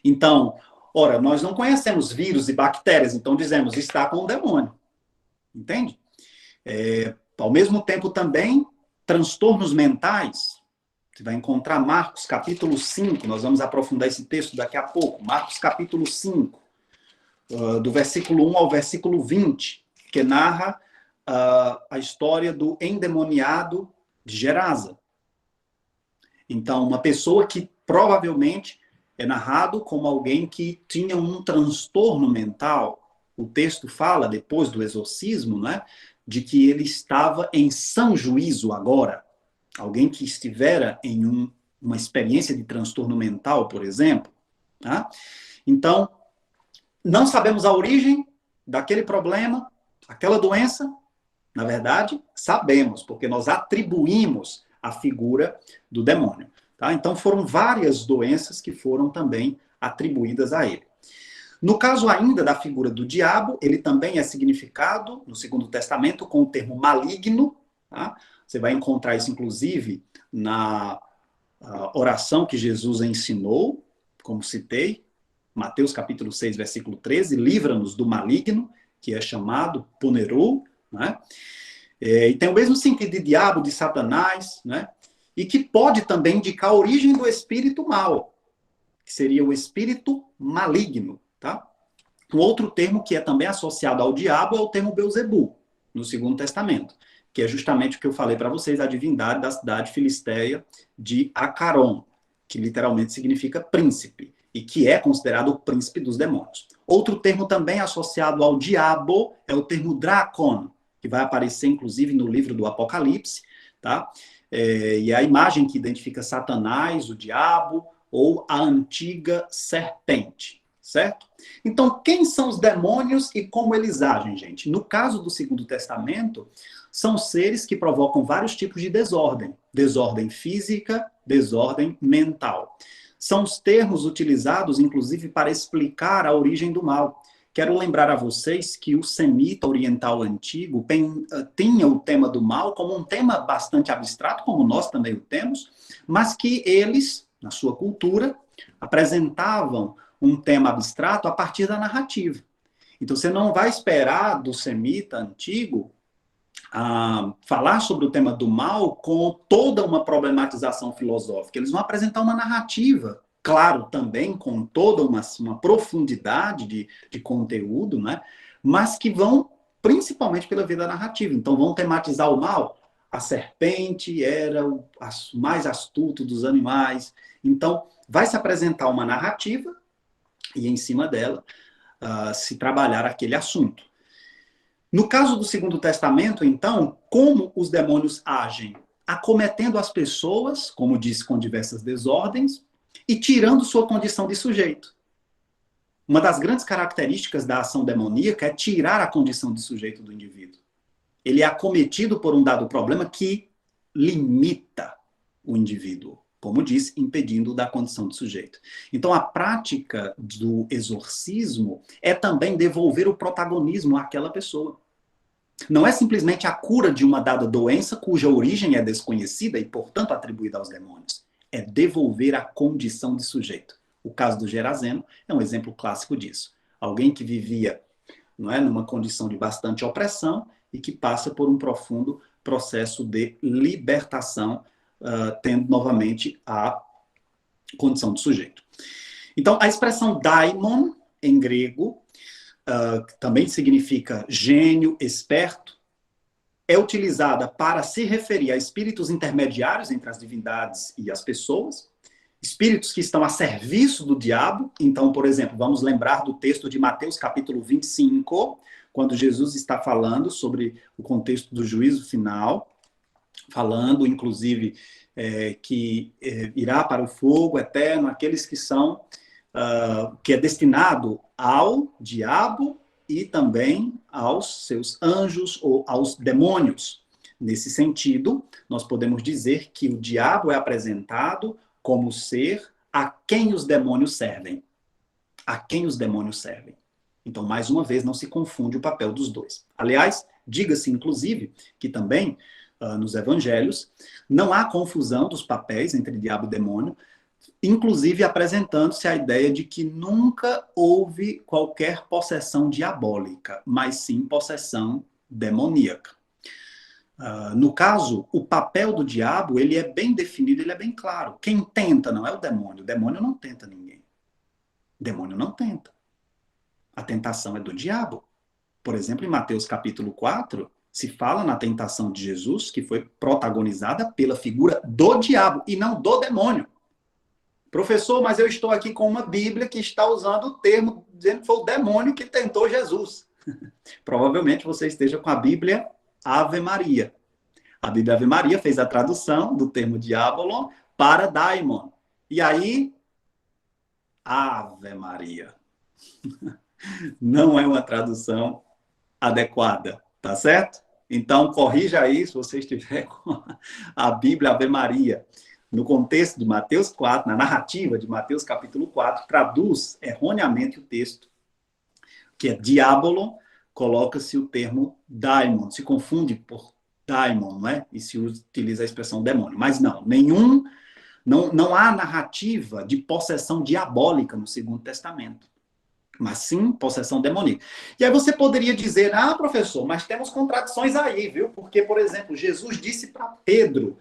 Então, ora, nós não conhecemos vírus e bactérias, então dizemos, está com o demônio. Entende? Ao mesmo tempo também, transtornos mentais, você vai encontrar Marcos capítulo 5, nós vamos aprofundar esse texto daqui a pouco, Marcos capítulo 5, do versículo 1 ao versículo 20, que narra a história do endemoniado de Gerasa. Então, uma pessoa que provavelmente é narrado como alguém que tinha um transtorno mental. O texto fala, depois do exorcismo, né, de que ele estava em sã juízo agora. Alguém que estivera em uma experiência de transtorno mental, por exemplo. Tá? Então, não sabemos a origem daquele problema, aquela doença. Na verdade, sabemos, porque nós atribuímos a figura do demônio. Tá? Então, foram várias doenças que foram também atribuídas a ele. No caso ainda da figura do diabo, ele também é significado, no Segundo Testamento, com o termo maligno. Tá? Você vai encontrar isso, inclusive, na oração que Jesus ensinou, como citei, Mateus capítulo 6, versículo 13, livra-nos do maligno, que é chamado poneru, né? E tem o mesmo sentido de diabo, de Satanás, né? E que pode também indicar a origem do espírito mau, que seria o espírito maligno. Tá? Um outro termo que é também associado ao diabo é o termo Beuzebu, no Segundo Testamento, que é justamente o que eu falei para vocês, a divindade da cidade filisteia de Acaron, que literalmente significa príncipe, e que é considerado o príncipe dos demônios. Outro termo também associado ao diabo é o termo Dracon, que vai aparecer, inclusive, no livro do Apocalipse, tá? E a imagem que identifica Satanás, o diabo, ou a antiga serpente, certo? Então, quem são os demônios e como eles agem, gente? No caso do Segundo Testamento, são seres que provocam vários tipos de desordem. Desordem física, desordem mental. São os termos utilizados, inclusive, para explicar a origem do mal. Quero lembrar a vocês que o semita oriental antigo tinha o tema do mal como um tema bastante abstrato, como nós também o temos, mas que eles, na sua cultura, apresentavam um tema abstrato a partir da narrativa. Então, você não vai esperar do semita antigo falar sobre o tema do mal com toda uma problematização filosófica. Eles vão apresentar uma narrativa, claro, também com toda uma profundidade de conteúdo, né? Mas que vão principalmente pela via da narrativa. Então, vão tematizar o mal. A serpente era o mais astuto dos animais. Então, vai se apresentar uma narrativa e, em cima dela, se trabalhar aquele assunto. No caso do Segundo Testamento, então, como os demônios agem? Acometendo as pessoas, como disse, com diversas desordens, e tirando sua condição de sujeito. Uma das grandes características da ação demoníaca é tirar a condição de sujeito do indivíduo. Ele é acometido por um dado problema que limita o indivíduo, como disse, impedindo da condição de sujeito. Então, a prática do exorcismo é também devolver o protagonismo àquela pessoa. Não é simplesmente a cura de uma dada doença cuja origem é desconhecida e, portanto, atribuída aos demônios. É devolver a condição de sujeito. O caso do Gerazeno é um exemplo clássico disso. Alguém que vivia, não é, numa condição de bastante opressão e que passa por um profundo processo de libertação, tendo novamente a condição de sujeito. Então, a expressão daimon, em grego, que também significa gênio, esperto, é utilizada para se referir a espíritos intermediários entre as divindades e as pessoas, espíritos que estão a serviço do diabo. Então, por exemplo, vamos lembrar do texto de Mateus, capítulo 25, quando Jesus está falando sobre o contexto do juízo final, falando, inclusive, que irá para o fogo eterno aqueles que são, que é destinado ao diabo e também aos seus anjos ou aos demônios. Nesse sentido, nós podemos dizer que o diabo é apresentado como ser a quem os demônios servem. A quem os demônios servem. Então, mais uma vez, não se confunde o papel dos dois. Aliás, diga-se, inclusive, que também, nos evangelhos, não há confusão dos papéis entre diabo e demônio, inclusive apresentando-se a ideia de que nunca houve qualquer possessão diabólica, mas sim possessão demoníaca. No caso, o papel do diabo, ele é bem definido, ele é bem claro. Quem tenta não é o demônio não tenta ninguém. O demônio não tenta. A tentação é do diabo. Por exemplo, em Mateus capítulo 4, se fala na tentação de Jesus, que foi protagonizada pela figura do diabo e não do demônio. Professor, mas eu estou aqui com uma Bíblia que está usando o termo, dizendo que foi o demônio que tentou Jesus. Provavelmente você esteja com a Bíblia Ave Maria. A Bíblia Ave Maria fez a tradução do termo diabolon para daimon. E aí, Ave Maria. Não é uma tradução adequada, tá certo? Então, corrija aí se você estiver com a Bíblia Ave Maria. No contexto de Mateus 4, na narrativa de Mateus capítulo 4, traduz erroneamente o texto, que é diabolon, coloca-se o termo daimon, se confunde por daimon, não é? E se utiliza a expressão demônio. Mas não há narrativa de possessão diabólica no Segundo Testamento, mas sim possessão demoníaca. E aí você poderia dizer, professor, mas temos contradições aí, viu? Porque, por exemplo, Jesus disse para Pedro,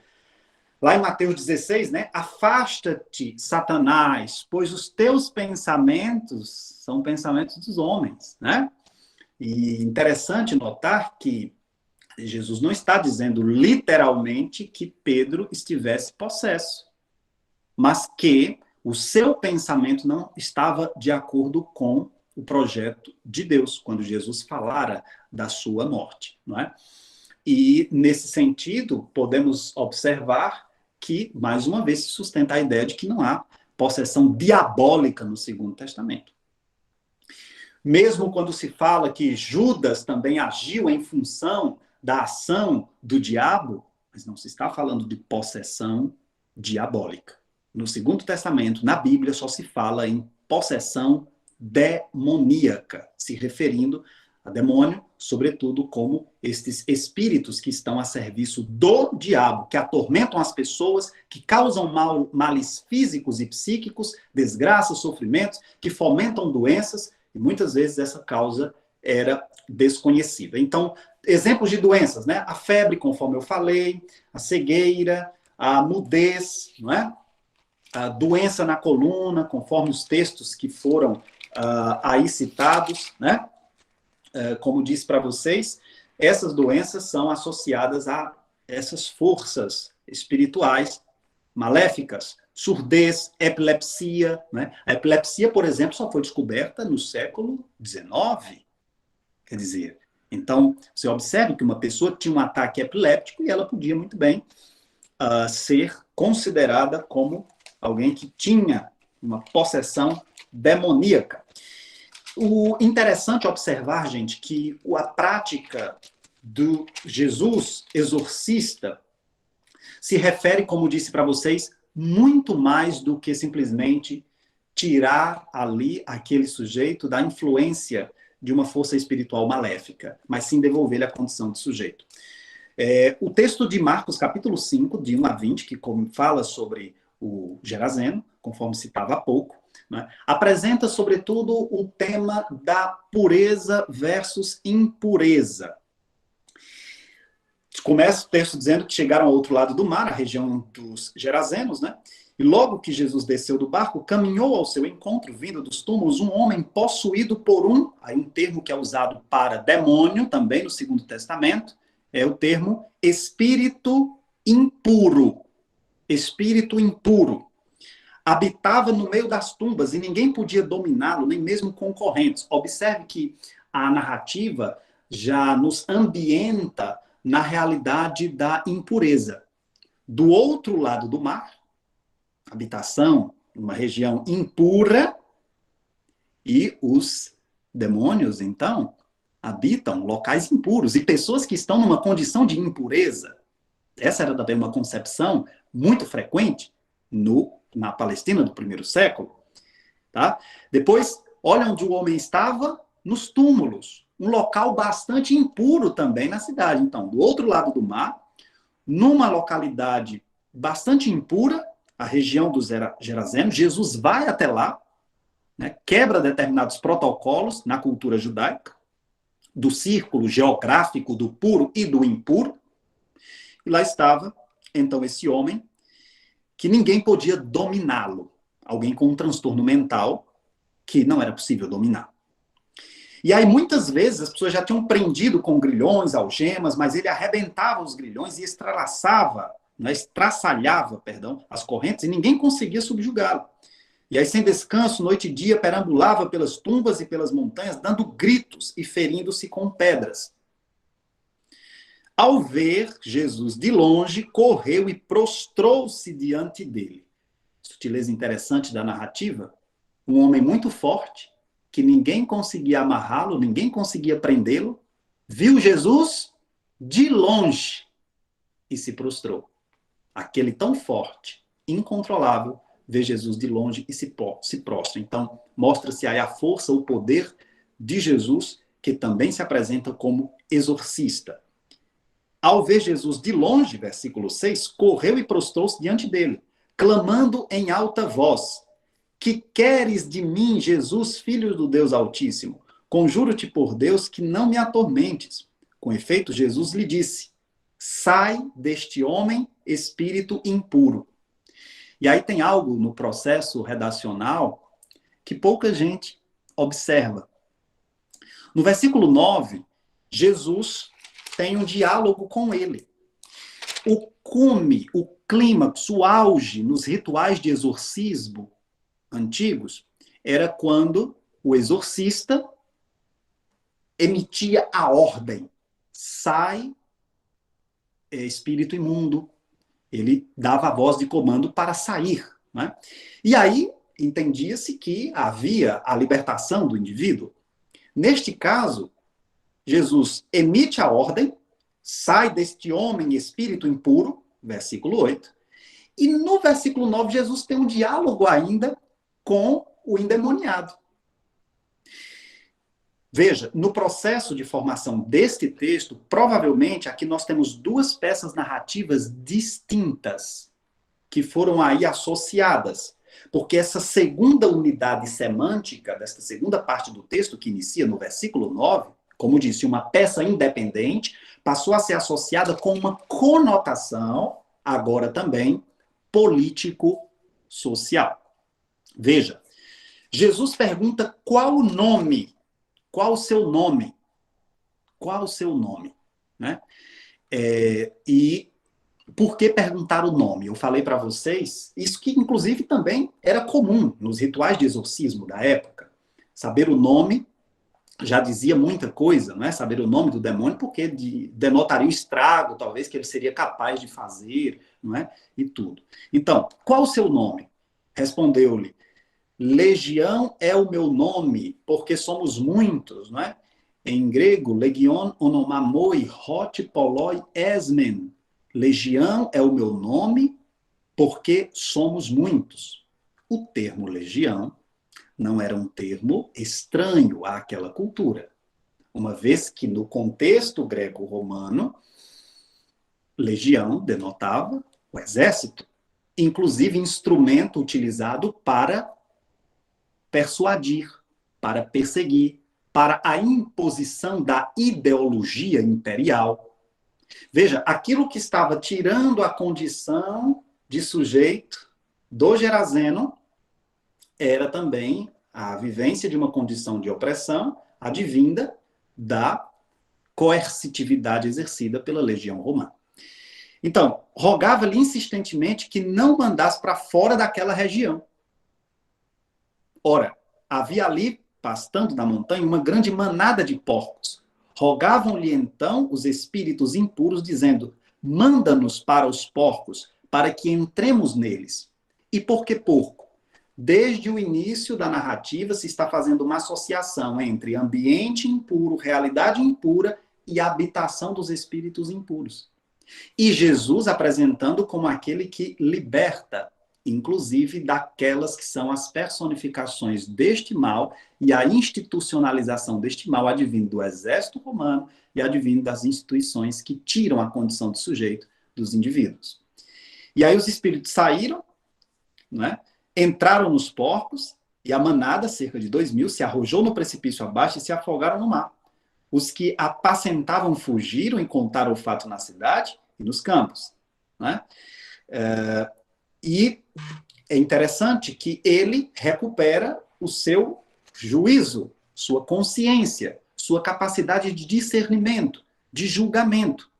lá em Mateus 16, né? Afasta-te, Satanás, pois os teus pensamentos são pensamentos dos homens, né? E interessante notar que Jesus não está dizendo literalmente que Pedro estivesse possesso, mas que o seu pensamento não estava de acordo com o projeto de Deus, quando Jesus falara da sua morte, não é? E, nesse sentido, podemos observar que, mais uma vez, se sustenta a ideia de que não há possessão diabólica no Segundo Testamento. Mesmo quando se fala que Judas também agiu em função da ação do diabo, mas não se está falando de possessão diabólica. No Segundo Testamento, na Bíblia, só se fala em possessão demoníaca, se referindo a demônio, sobretudo como estes espíritos que estão a serviço do diabo, que atormentam as pessoas, que causam males físicos e psíquicos, desgraças, sofrimentos, que fomentam doenças, e muitas vezes essa causa era desconhecida. Então, exemplos de doenças, né? A febre, conforme eu falei, a cegueira, a mudez, não é? A doença na coluna, conforme os textos que foram aí citados, né? Como disse para vocês, essas doenças são associadas a essas forças espirituais maléficas, surdez, epilepsia, né? A epilepsia, por exemplo, só foi descoberta no século XIX. Quer dizer, então, você observa que uma pessoa tinha um ataque epiléptico e ela podia muito bem ser considerada como alguém que tinha uma possessão demoníaca. O interessante observar, gente, que a prática do Jesus exorcista se refere, como disse para vocês, muito mais do que simplesmente tirar ali aquele sujeito da influência de uma força espiritual maléfica, mas sim devolver-lhe a condição de sujeito. O texto de Marcos, capítulo 5, de 1 a 20, que fala sobre o Geraseno, conforme citava há pouco, né, apresenta, sobretudo, o tema da pureza versus impureza. Começa o texto dizendo que chegaram ao outro lado do mar, a região dos Gerazenos, né? E logo que Jesus desceu do barco, caminhou ao seu encontro, vindo dos túmulos, um homem possuído por aí um termo que é usado para demônio, também no Segundo Testamento, é o termo espírito impuro. Espírito impuro. Habitava no meio das tumbas e ninguém podia dominá-lo, nem mesmo concorrentes. Observe que a narrativa já nos ambienta na realidade da impureza. Do outro lado do mar, habitação, uma região impura, e os demônios, então, habitam locais impuros, e pessoas que estão numa condição de impureza. Essa era também uma concepção muito frequente na Palestina do primeiro século. Tá? Depois, olha onde o homem estava, nos túmulos, um local bastante impuro também na cidade. Então, do outro lado do mar, numa localidade bastante impura, a região dos Gerazenos, Jesus vai até lá, né, quebra determinados protocolos na cultura judaica, do círculo geográfico do puro e do impuro, e lá estava, então, esse homem, que ninguém podia dominá-lo. Alguém com um transtorno mental que não era possível dominar. E aí, muitas vezes, as pessoas já tinham prendido com grilhões, algemas, mas ele arrebentava os grilhões e estraçalhava as correntes, e ninguém conseguia subjugá-lo. E aí, sem descanso, noite e dia, perambulava pelas tumbas e pelas montanhas, dando gritos e ferindo-se com pedras. Ao ver Jesus de longe, correu e prostrou-se diante dele. Sutileza interessante da narrativa. Um homem muito forte, que ninguém conseguia amarrá-lo, ninguém conseguia prendê-lo, viu Jesus de longe e se prostrou. Aquele tão forte, incontrolável, vê Jesus de longe e se prostra. Então, mostra-se aí a força, o poder de Jesus, que também se apresenta como exorcista. Ao ver Jesus de longe, versículo 6, correu e prostrou-se diante dele, clamando em alta voz: que queres de mim, Jesus, filho do Deus Altíssimo? Conjuro-te por Deus que não me atormentes. Com efeito, Jesus lhe disse: sai deste homem, espírito impuro. E aí tem algo no processo redacional que pouca gente observa. No versículo 9, Jesus tem um diálogo com ele. O cume, o clímax, o auge nos rituais de exorcismo antigos era quando o exorcista emitia a ordem: sai, espírito imundo. Ele dava a voz de comando para sair, né? E aí entendia-se que havia a libertação do indivíduo. Neste caso, Jesus emite a ordem: sai deste homem espírito impuro, versículo 8. E no versículo 9, Jesus tem um diálogo ainda com o endemoniado. Veja, no processo de formação deste texto, provavelmente aqui nós temos duas peças narrativas distintas que foram aí associadas, porque essa segunda unidade semântica, desta segunda parte do texto, que inicia no versículo 9, como disse, uma peça independente, passou a ser associada com uma conotação, agora também, político-social. Veja, Jesus pergunta qual o nome. Qual o seu nome? Qual o seu nome? Né? E por que perguntar o nome? Eu falei para vocês, isso que inclusive também era comum nos rituais de exorcismo da época. Saber o nome já dizia muita coisa, não é? Saber o nome do demônio, porque denotaria o estrago, talvez, que ele seria capaz de fazer, não é? E tudo. Então, qual o seu nome? Respondeu-lhe: Legião é o meu nome, porque somos muitos, não é? Em grego, legion onomamoi hot poloi esmen. Legião é o meu nome, porque somos muitos. O termo legião não era um termo estranho àquela cultura, uma vez que no contexto greco-romano, legião denotava o exército, inclusive instrumento utilizado para persuadir, para perseguir, para a imposição da ideologia imperial. Veja, aquilo que estava tirando a condição de sujeito do Gerazeno era também a vivência de uma condição de opressão advinda da coercitividade exercida pela legião romana. Então, rogava-lhe insistentemente que não mandasse para fora daquela região. Ora, havia ali, pastando na montanha, uma grande manada de porcos. Rogavam-lhe então os espíritos impuros, dizendo: manda-nos para os porcos, para que entremos neles. E por que porco? Desde o início da narrativa se está fazendo uma associação entre ambiente impuro, realidade impura e habitação dos espíritos impuros. E Jesus apresentando como aquele que liberta, inclusive daquelas que são as personificações deste mal e a institucionalização deste mal advindo do exército romano e advindo das instituições que tiram a condição de sujeito dos indivíduos. E aí os espíritos saíram, né, entraram nos porcos e a manada, cerca de 2.000, se arrojou no precipício abaixo e se afogaram no mar. Os que apacentavam fugiram e contaram o fato na cidade e nos campos, né? E é interessante que ele recupera o seu juízo, sua consciência, sua capacidade de discernimento, de julgamento.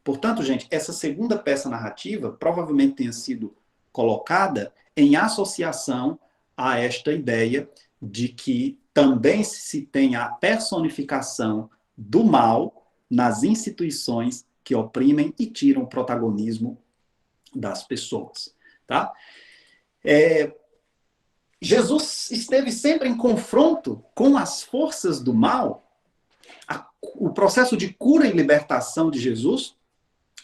Portanto, gente, essa segunda peça narrativa provavelmente tenha sido colocada em associação a esta ideia de que também se tem a personificação do mal nas instituições que oprimem e tiram o protagonismo das pessoas. Tá? Jesus esteve sempre em confronto com as forças do mal. O processo de cura e libertação de Jesus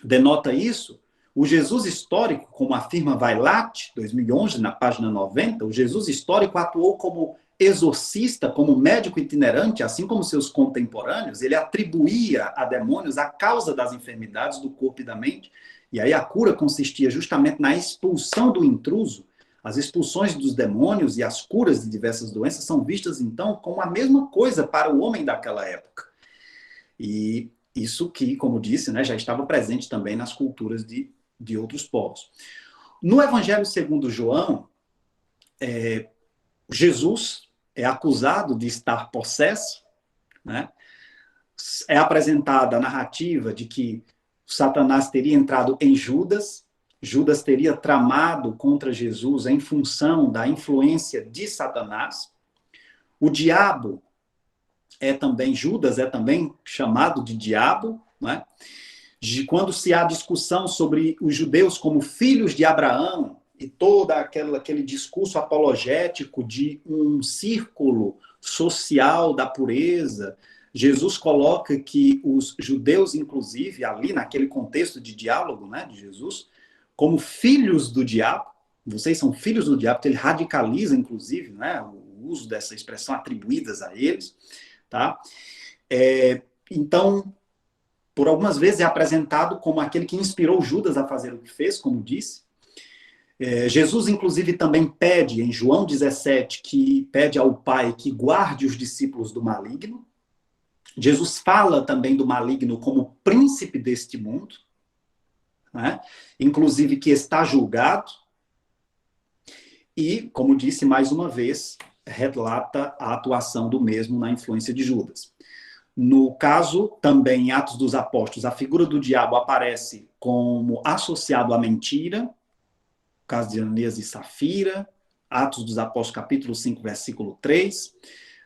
denota isso. O Jesus histórico, como afirma Vailat, 2011, na página 90, o Jesus histórico atuou como exorcista, como médico itinerante, assim como seus contemporâneos. Ele atribuía a demônios a causa das enfermidades do corpo e da mente. E aí a cura consistia justamente na expulsão do intruso. As expulsões dos demônios e as curas de diversas doenças são vistas, então, como a mesma coisa para o homem daquela época. E isso que, como disse, né, já estava presente também nas culturas de outros povos. No Evangelho segundo João, Jesus é acusado de estar possesso, né? É apresentada a narrativa de que Satanás teria entrado em Judas, Judas teria tramado contra Jesus em função da influência de Satanás. O diabo Judas é também chamado de diabo, não é? Quando se há discussão sobre os judeus como filhos de Abraão, e todo aquele discurso apologético de um círculo social da pureza, Jesus coloca que os judeus, inclusive, ali naquele contexto de diálogo, né, de Jesus, como filhos do diabo, vocês são filhos do diabo, então ele radicaliza, inclusive, né, o uso dessa expressão atribuídas a eles, tá? Então, por algumas vezes é apresentado como aquele que inspirou Judas a fazer o que fez, como disse. Jesus, inclusive, também pede, em João 17, que pede ao Pai que guarde os discípulos do maligno. Jesus fala também do maligno como príncipe deste mundo, né? Inclusive que está julgado. E, como disse mais uma vez, relata a atuação do mesmo na influência de Judas. No caso, também em Atos dos Apóstolos, a figura do diabo aparece como associado à mentira, no caso de Ananias e Safira, Atos dos Apóstolos, capítulo 5, versículo 3.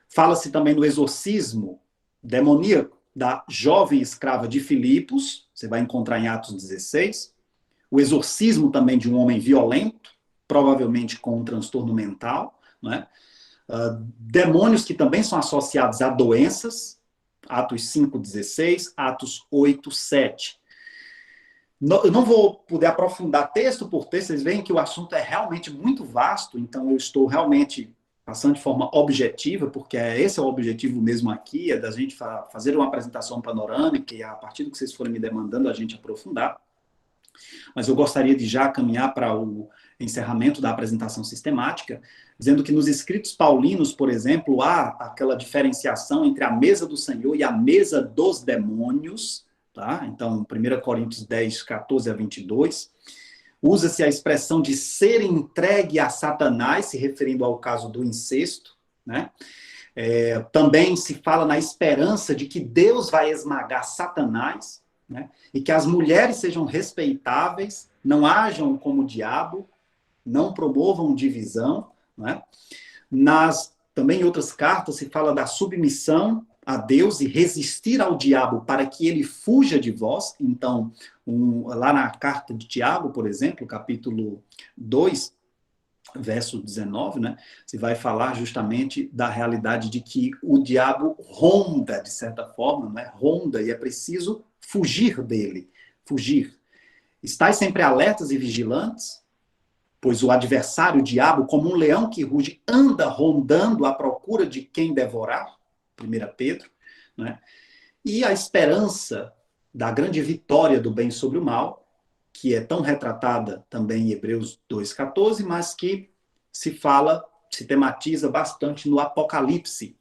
Fala-se também no exorcismo demoníaco da jovem escrava de Filipos, você vai encontrar em Atos 16. O exorcismo também de um homem violento, provavelmente com um transtorno mental, não é? Demônios que também são associados a doenças, Atos 5:16, Atos 8:7. Eu não vou poder aprofundar texto por texto, vocês veem que o assunto é realmente muito vasto, então eu estou realmente passando de forma objetiva, porque esse é o objetivo mesmo aqui, é da gente fazer uma apresentação panorâmica e a partir do que vocês forem me demandando a gente aprofundar. Mas eu gostaria de já caminhar para o encerramento da apresentação sistemática, dizendo que nos escritos paulinos, por exemplo, há aquela diferenciação entre a mesa do Senhor e a mesa dos demônios, tá? Então, 1 Coríntios 10, 14 a 22, usa-se a expressão de ser entregue a Satanás, se referindo ao caso do incesto, né? Também se fala na esperança de que Deus vai esmagar Satanás, né? E que as mulheres sejam respeitáveis, não ajam como o diabo, não promovam divisão, né? Também em outras cartas se fala da submissão a Deus e resistir ao diabo para que ele fuja de vós. Então, lá na carta de Tiago, por exemplo, capítulo 2, verso 19, né, se vai falar justamente da realidade de que o diabo ronda, de certa forma, né, ronda, e é preciso fugir dele, fugir. Estais sempre alertas e vigilantes, pois o adversário, o diabo, como um leão que ruge, anda rondando à procura de quem devorar, 1 Pedro, né? E a esperança da grande vitória do bem sobre o mal, que é tão retratada também em Hebreus 2,14, mas que se tematiza bastante no Apocalipse,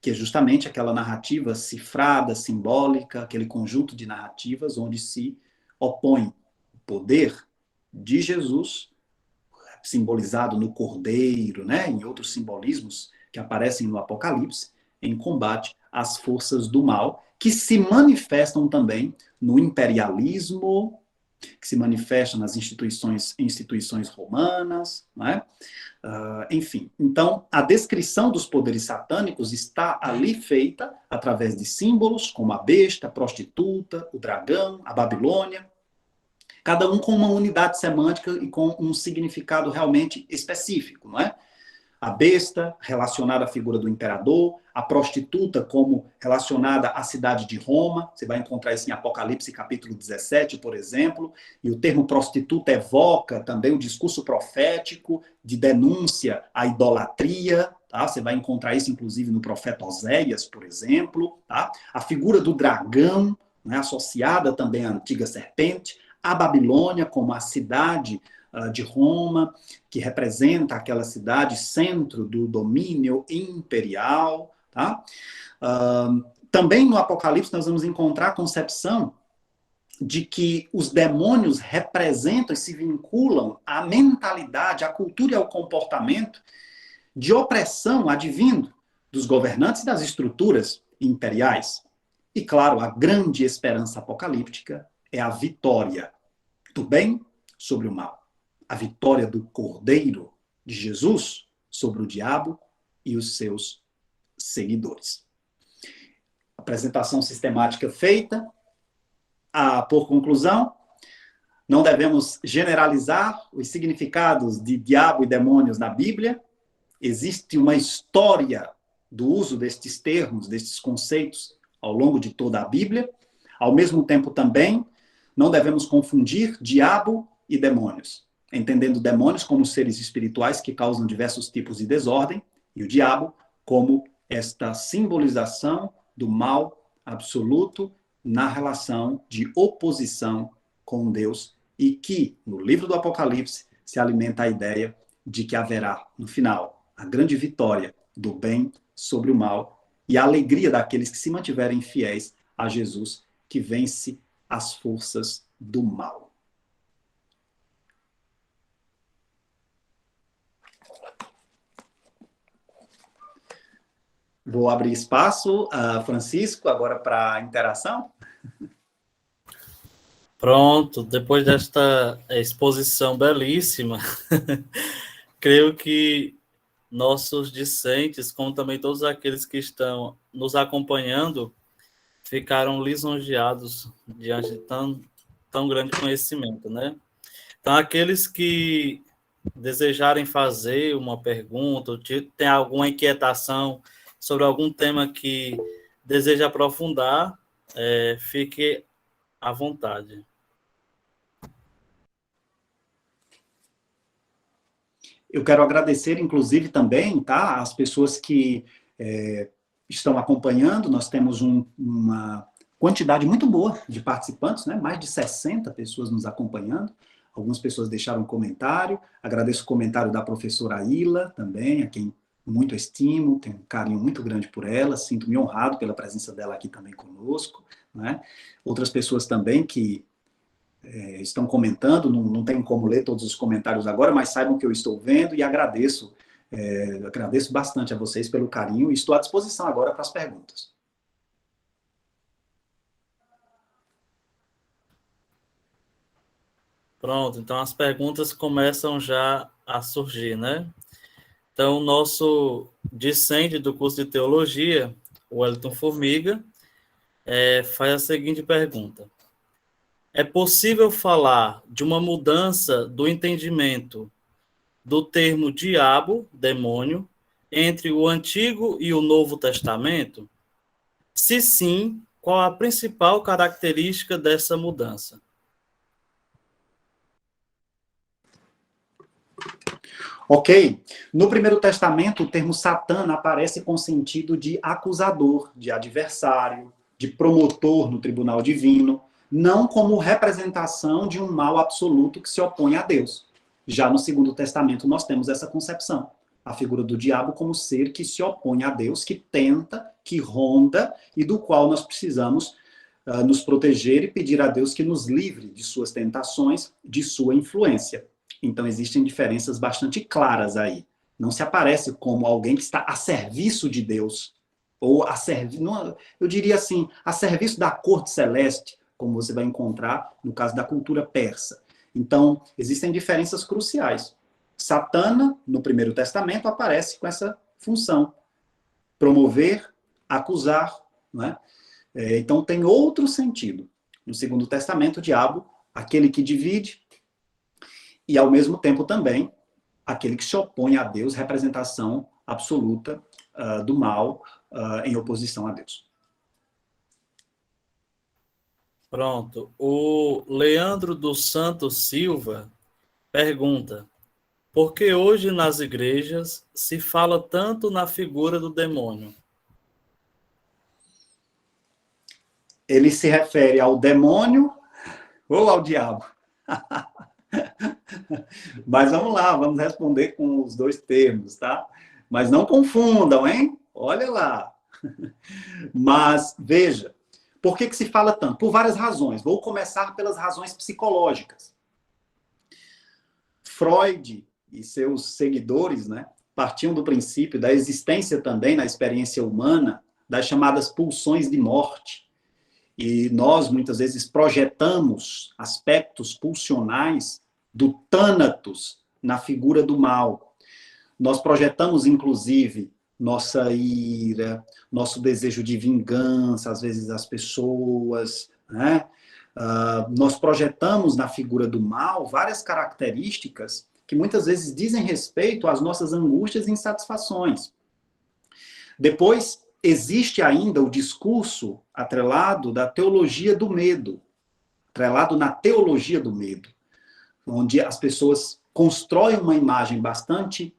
que é justamente aquela narrativa cifrada, simbólica, aquele conjunto de narrativas onde se opõe o poder de Jesus, simbolizado no cordeiro, né, em outros simbolismos que aparecem no Apocalipse, em combate às forças do mal, que se manifestam também no imperialismo, que se manifestam nas instituições romanas, né? Enfim. Então, a descrição dos poderes satânicos está ali feita através de símbolos como a besta, a prostituta, o dragão, a Babilônia, cada um com uma unidade semântica e com um significado realmente específico, não é? A besta, relacionada à figura do imperador, a prostituta, como relacionada à cidade de Roma, você vai encontrar isso em Apocalipse capítulo 17, por exemplo, e o termo prostituta evoca também o discurso profético de denúncia à idolatria, tá? Você vai encontrar isso, inclusive, no profeta Oséias, por exemplo, tá? A figura do dragão, né, associada também à antiga serpente, a Babilônia como a cidade de Roma, que representa aquela cidade centro do domínio imperial. Tá? Também no Apocalipse nós vamos encontrar a concepção de que os demônios representam e se vinculam à mentalidade, à cultura e ao comportamento de opressão advindo dos governantes e das estruturas imperiais. E, claro, a grande esperança apocalíptica é a vitória do bem sobre o mal. A vitória do Cordeiro de Jesus sobre o diabo e os seus seguidores. Apresentação sistemática feita. Por conclusão, não devemos generalizar os significados de diabo e demônios na Bíblia. Existe uma história do uso destes termos, destes conceitos, ao longo de toda a Bíblia. Ao mesmo tempo, também, não devemos confundir diabo e demônios, entendendo demônios como seres espirituais que causam diversos tipos de desordem, e o diabo como esta simbolização do mal absoluto na relação de oposição com Deus, e que, no livro do Apocalipse, se alimenta a ideia de que haverá, no final, a grande vitória do bem sobre o mal e a alegria daqueles que se mantiverem fiéis a Jesus, que vence as forças do mal. Vou abrir espaço, Francisco, agora para a interação. Pronto, depois desta exposição belíssima, creio que nossos discentes, como também todos aqueles que estão nos acompanhando, ficaram lisonjeados diante de tão grande conhecimento, né? Então, aqueles que desejarem fazer uma pergunta, ou tem alguma inquietação sobre algum tema que deseja aprofundar, fique à vontade. Eu quero agradecer, inclusive, também, tá, as pessoas que estão acompanhando. Nós temos uma quantidade muito boa de participantes, né? Mais de 60 pessoas nos acompanhando. Algumas pessoas deixaram comentário. Agradeço o comentário da professora Ila também, a quem muito estimo, tenho um carinho muito grande por ela, sinto-me honrado pela presença dela aqui também conosco, né? Outras pessoas também que estão comentando, não tenho como ler todos os comentários agora, mas saibam que eu estou vendo e agradeço bastante a vocês pelo carinho e estou à disposição agora para as perguntas. Pronto, então as perguntas começam já a surgir, né? Então, o nosso discente do curso de Teologia, o Wellington Formiga, faz a seguinte pergunta. É possível falar de uma mudança do entendimento do termo diabo, demônio, entre o Antigo e o Novo Testamento? Se sim, qual a principal característica dessa mudança? Ok. No Primeiro Testamento, o termo Satã aparece com sentido de acusador, de adversário, de promotor no tribunal divino, não como representação de um mal absoluto que se opõe a Deus. Já no Segundo Testamento, nós temos essa concepção. A figura do diabo como ser que se opõe a Deus, que tenta, que ronda, e do qual nós precisamos nos proteger e pedir a Deus que nos livre de suas tentações, de sua influência. Então, existem diferenças bastante claras aí. Não se aparece como alguém que está a serviço de Deus, ou eu diria assim, a serviço da corte celeste, como você vai encontrar no caso da cultura persa. Então, existem diferenças cruciais. Satã, no Primeiro Testamento, aparece com essa função. Promover, acusar, não é? Então, tem outro sentido. No Segundo Testamento, o diabo, aquele que divide, e, ao mesmo tempo, também, aquele que se opõe a Deus, representação absoluta do mal em oposição a Deus. Pronto. O Leandro dos Santos Silva pergunta: por que hoje nas igrejas se fala tanto na figura do demônio? Ele se refere ao demônio ou ao diabo? Mas vamos lá, vamos responder com os dois termos, tá? Mas não confundam, hein? Olha lá. Mas, veja, por que se fala tanto? Por várias razões. Vou começar pelas razões psicológicas. Freud e seus seguidores, né, partiam do princípio da existência também na experiência humana das chamadas pulsões de morte. E nós, muitas vezes, projetamos aspectos pulsionais do Thanatos na figura do mal. Nós projetamos, inclusive, nossa ira, nosso desejo de vingança, às vezes, das pessoas, né? Nós projetamos na figura do mal várias características que muitas vezes dizem respeito às nossas angústias e insatisfações. Depois, existe ainda o discurso atrelado da teologia do medo, atrelado na teologia do medo, onde as pessoas constroem uma imagem bastante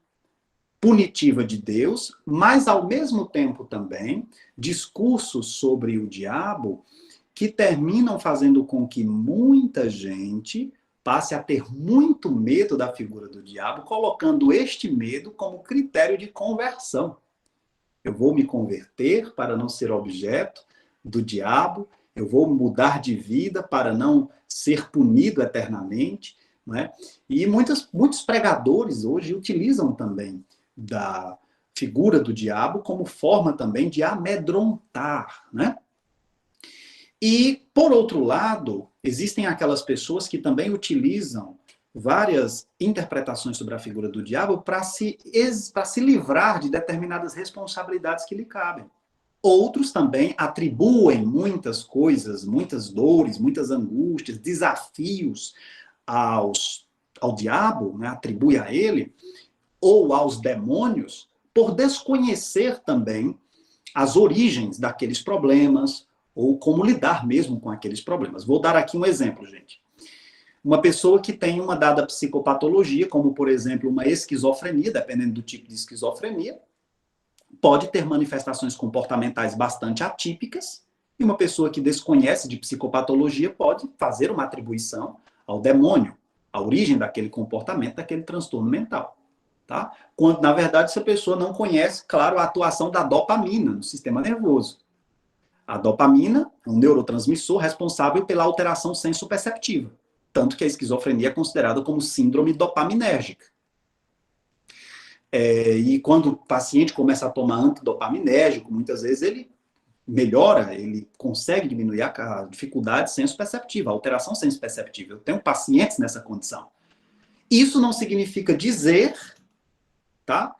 punitiva de Deus, mas, ao mesmo tempo, também, discursos sobre o diabo que terminam fazendo com que muita gente passe a ter muito medo da figura do diabo, colocando este medo como critério de conversão. Eu vou me converter para não ser objeto do diabo, eu vou mudar de vida para não ser punido eternamente, não é? E muitos pregadores hoje utilizam também da figura do diabo como forma também de amedrontar, né? E, por outro lado, existem aquelas pessoas que também utilizam várias interpretações sobre a figura do diabo para se livrar de determinadas responsabilidades que lhe cabem. Outros também atribuem muitas coisas, muitas dores, muitas angústias, desafios ao diabo, né? Atribui a ele, ou aos demônios, por desconhecer também as origens daqueles problemas, ou como lidar mesmo com aqueles problemas. Vou dar aqui um exemplo, gente. Uma pessoa que tem uma dada psicopatologia, como, por exemplo, uma esquizofrenia, dependendo do tipo de esquizofrenia, pode ter manifestações comportamentais bastante atípicas, e uma pessoa que desconhece de psicopatologia pode fazer uma atribuição ao demônio, à origem daquele comportamento, daquele transtorno mental. Tá? Quando, na verdade, essa pessoa não conhece, claro, a atuação da dopamina no sistema nervoso. A dopamina é um neurotransmissor responsável pela alteração sensoperceptiva. Tanto que a esquizofrenia é considerada como síndrome dopaminérgica. E quando o paciente começa a tomar antidopaminérgico, muitas vezes ele melhora, ele consegue diminuir a dificuldade sensoperceptiva, a alteração sensoperceptiva. Eu tenho pacientes nessa condição. Isso não significa dizer, tá,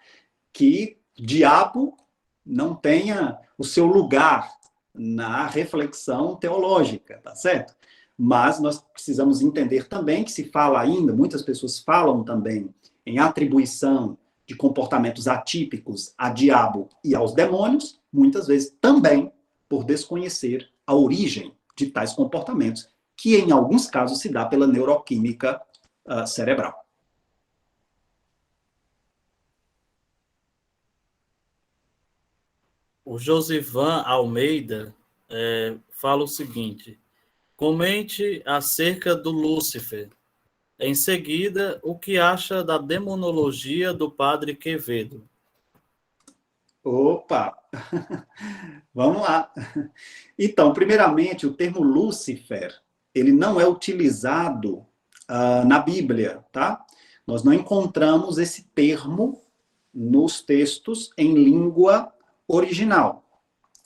que diabo não tenha o seu lugar na reflexão teológica, tá certo? Mas nós precisamos entender também que se fala ainda, muitas pessoas falam também em atribuição de comportamentos atípicos a diabo e aos demônios, muitas vezes também por desconhecer a origem de tais comportamentos, que em alguns casos se dá pela neuroquímica cerebral. O Josivan Almeida fala o seguinte: comente acerca do Lúcifer. Em seguida, o que acha da demonologia do Padre Quevedo? Opa! Vamos lá. Então, primeiramente, o termo Lúcifer, ele não é utilizado na Bíblia, tá? Nós não encontramos esse termo nos textos em língua original,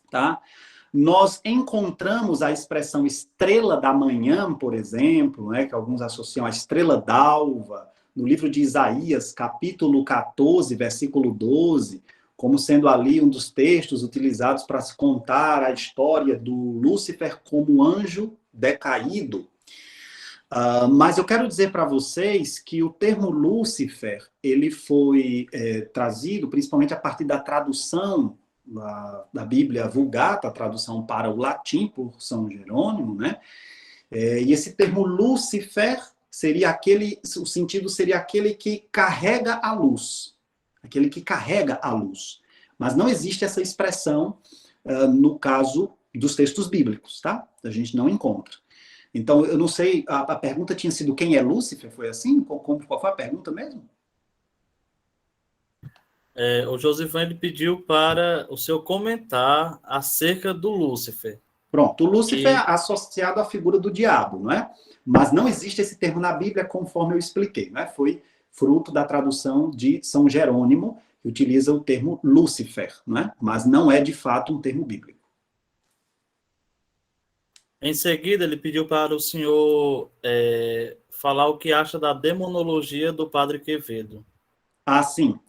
tá? Nós encontramos a expressão estrela da manhã, por exemplo, né, que alguns associam a estrela d'alva, no livro de Isaías, capítulo 14, versículo 12, como sendo ali um dos textos utilizados para se contar a história do Lúcifer como anjo decaído. Mas eu quero dizer para vocês que o termo Lúcifer, ele foi trazido principalmente a partir da tradução da Bíblia Vulgata, a tradução para o latim por São Jerônimo, né? E esse termo Lúcifer seria o sentido seria aquele que carrega a luz, aquele que carrega a luz. Mas não existe essa expressão no caso dos textos bíblicos, tá? A gente não encontra. Então, eu não sei, a pergunta tinha sido quem é Lúcifer? Foi assim? Qual foi a pergunta mesmo? O Josivan ele pediu para o senhor comentar acerca do Lúcifer. Pronto, o Lúcifer é associado à figura do diabo, não é? Mas não existe esse termo na Bíblia, conforme eu expliquei, não é? Foi fruto da tradução de São Jerônimo, que utiliza o termo Lúcifer, não é? Mas não é, de fato, um termo bíblico. Em seguida, ele pediu para o senhor falar o que acha da demonologia do Padre Quevedo. Ah, sim.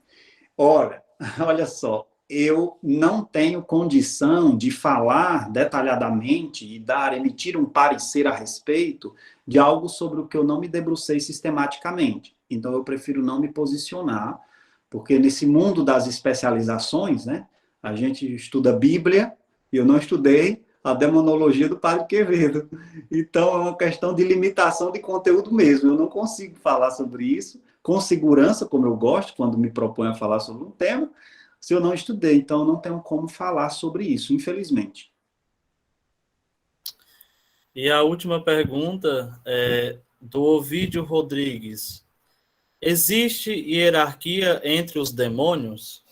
Ora, olha só, eu não tenho condição de falar detalhadamente e emitir um parecer a respeito de algo sobre o que eu não me debrucei sistematicamente. Então, eu prefiro não me posicionar, porque nesse mundo das especializações, né, a gente estuda Bíblia, e eu não estudei a demonologia do Padre Quevedo. Então, é uma questão de limitação de conteúdo mesmo. Eu não consigo falar sobre isso com segurança, como eu gosto, quando me proponho a falar sobre um tema, se eu não estudei. Então, eu não tenho como falar sobre isso, infelizmente. E a última pergunta é do Ovídio Rodrigues. Existe hierarquia entre os demônios?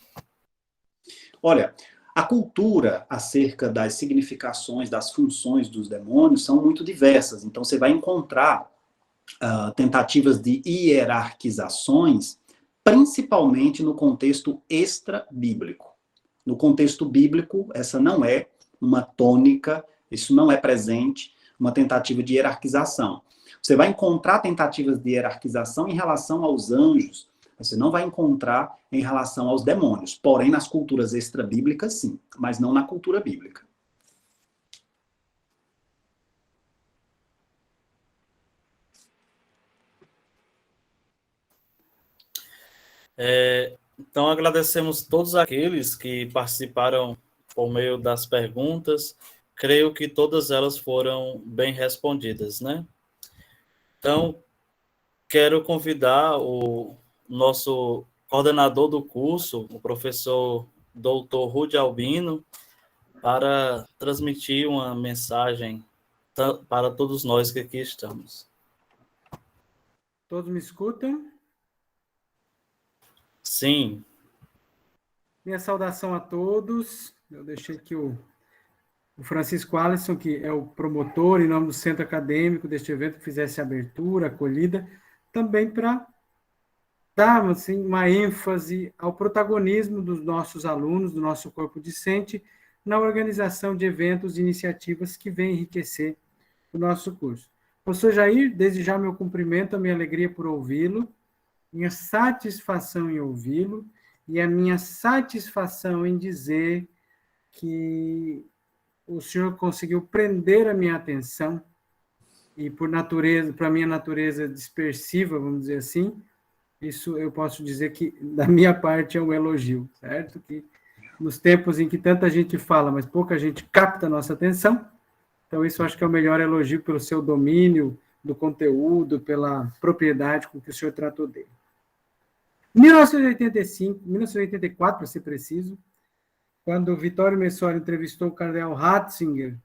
Olha, a cultura acerca das significações, das funções dos demônios são muito diversas. Então, você vai encontrar tentativas de hierarquizações, principalmente no contexto extra-bíblico. No contexto bíblico, essa não é uma tônica, isso não é presente, uma tentativa de hierarquização. Você vai encontrar tentativas de hierarquização em relação aos anjos, você não vai encontrar em relação aos demônios. Porém, nas culturas extra-bíblicas, sim, mas não na cultura bíblica. Então, agradecemos todos aqueles que participaram por meio das perguntas. Creio que todas elas foram bem respondidas, né? Então, quero convidar o nosso coordenador do curso, o professor Dr. Rude Albino, para transmitir uma mensagem para todos nós que aqui estamos. Todos me escutam? Sim. Minha saudação a todos. Eu deixei aqui o Francisco Alisson, que é o promotor, em nome do centro acadêmico deste evento, que fizesse a abertura, a acolhida, também para dar assim, uma ênfase ao protagonismo dos nossos alunos, do nosso corpo discente, na organização de eventos e iniciativas que vêm enriquecer o nosso curso. Professor Jair, desde já meu cumprimento, a minha alegria por ouvi-lo, minha satisfação em ouvi-lo e a minha satisfação em dizer que o senhor conseguiu prender a minha atenção e por minha natureza dispersiva, vamos dizer assim, isso eu posso dizer que da minha parte é um elogio, certo? Que nos tempos em que tanta gente fala, mas pouca gente capta a nossa atenção, então isso eu acho que é o melhor elogio pelo seu domínio do conteúdo, pela propriedade com que o senhor tratou dele. 1984, para ser preciso, quando o Vittorio Messori entrevistou o cardeal Ratzinger,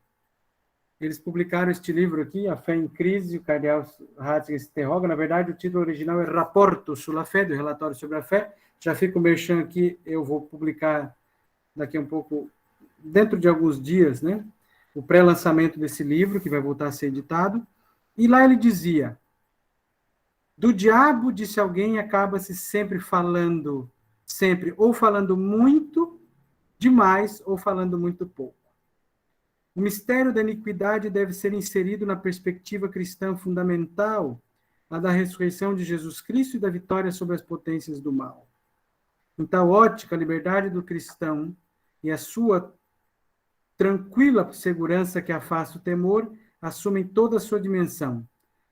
eles publicaram este livro aqui, A Fé em Crise, o cardeal Ratzinger se interroga, na verdade o título original é Rapporto sulla Fé, do relatório sobre a fé, já fica o merchan aqui, eu vou publicar daqui a um pouco, dentro de alguns dias, né, o pré-lançamento desse livro, que vai voltar a ser editado, e lá ele dizia: do diabo, disse alguém, acaba-se sempre ou falando muito demais, ou falando muito pouco. O mistério da iniquidade deve ser inserido na perspectiva cristã fundamental, a da ressurreição de Jesus Cristo e da vitória sobre as potências do mal. Em tal ótica, a liberdade do cristão e a sua tranquila segurança que afasta o temor assumem toda a sua dimensão.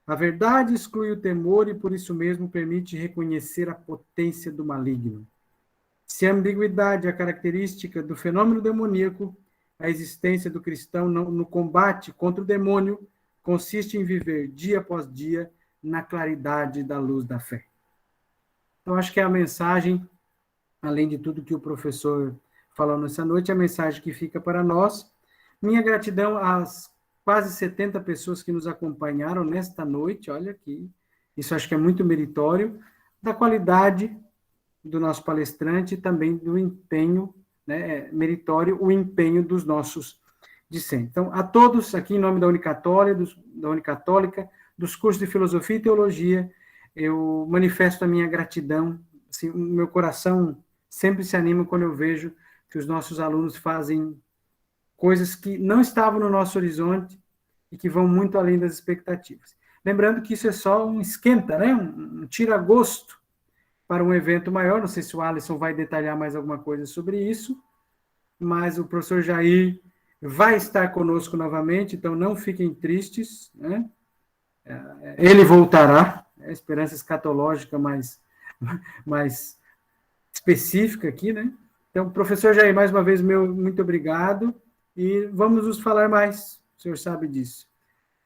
A verdade exclui o temor e, por isso mesmo, permite reconhecer a potência do maligno. Se a ambiguidade é a característica do fenômeno demoníaco, a existência do cristão no combate contra o demônio consiste em viver dia após dia na claridade da luz da fé. Então, acho que é a mensagem, além de tudo que o professor falou nessa noite, a mensagem que fica para nós. Minha gratidão às quase 70 pessoas que nos acompanharam nesta noite, olha aqui, isso acho que é muito meritório, da qualidade do nosso palestrante e também do empenho, né, meritório, o empenho dos nossos discentes. Então, a todos, aqui em nome da Unicatólica, dos cursos de Filosofia e Teologia, eu manifesto a minha gratidão, assim, o meu coração sempre se anima quando eu vejo que os nossos alunos fazem coisas que não estavam no nosso horizonte e que vão muito além das expectativas. Lembrando que isso é só um esquenta, né? um tira-gosto para um evento maior. Não sei se o Alisson vai detalhar mais alguma coisa sobre isso, mas o professor Jair vai estar conosco novamente, então não fiquem tristes, né? Ele voltará, esperança escatológica mais específica aqui, né? Então, professor Jair, mais uma vez, muito obrigado, e vamos nos falar mais, o senhor sabe disso.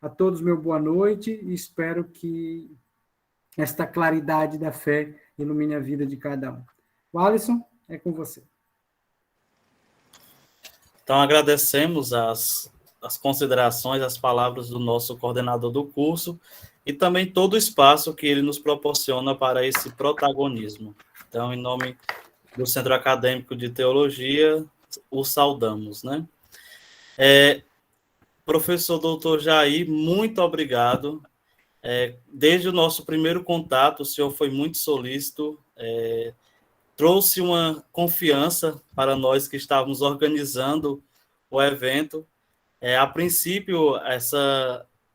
A todos, meu boa noite, e espero que esta claridade da fé ilumine a vida de cada um. O Alisson, é com você. Então, agradecemos as considerações, as palavras do nosso coordenador do curso e também todo o espaço que ele nos proporciona para esse protagonismo. Então, em nome do Centro Acadêmico de Teologia, o saudamos, né? Professor doutor Jair, muito obrigado. Desde o nosso primeiro contato, o senhor foi muito solícito, trouxe uma confiança para nós que estávamos organizando o evento. A princípio,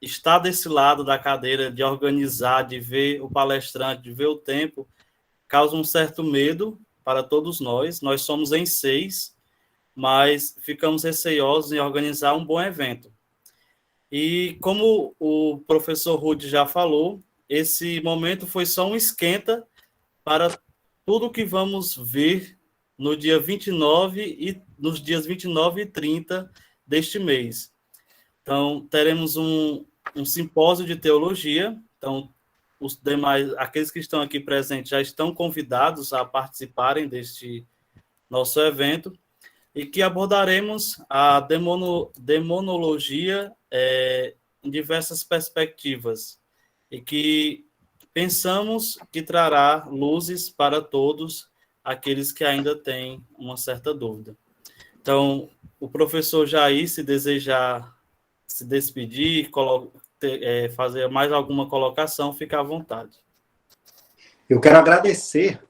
estar desse lado da cadeira, de organizar, de ver o palestrante, de ver o tempo, causa um certo medo para todos nós. Nós somos em 6, mas ficamos receosos em organizar um bom evento. E como o professor Rudy já falou, esse momento foi só um esquenta para tudo que vamos ver no dia 29 e nos dias 29 e 30 deste mês. Então, teremos um simpósio de teologia. Então, os demais, aqueles que estão aqui presentes já estão convidados a participarem deste nosso evento, e que abordaremos a demonologia em diversas perspectivas, e que pensamos que trará luzes para todos aqueles que ainda têm uma certa dúvida. Então, o professor Jair, se desejar se despedir, fazer mais alguma colocação, fica à vontade. Eu quero agradecer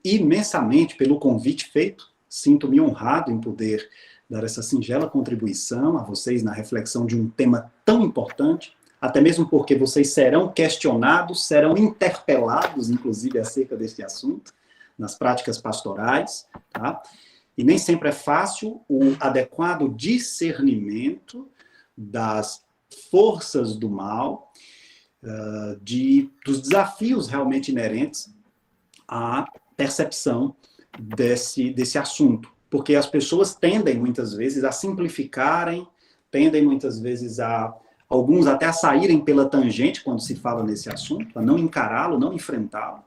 imensamente pelo convite feito. Sinto-me honrado em poder dar essa singela contribuição a vocês na reflexão de um tema tão importante, até mesmo porque vocês serão questionados, serão interpelados, inclusive, acerca deste assunto, nas práticas pastorais, tá? E nem sempre é fácil o adequado discernimento das forças do mal, dos desafios realmente inerentes à percepção desse assunto, porque as pessoas tendem muitas vezes a simplificarem, tendem muitas vezes alguns até a saírem pela tangente quando se fala nesse assunto, a não encará-lo, não enfrentá-lo.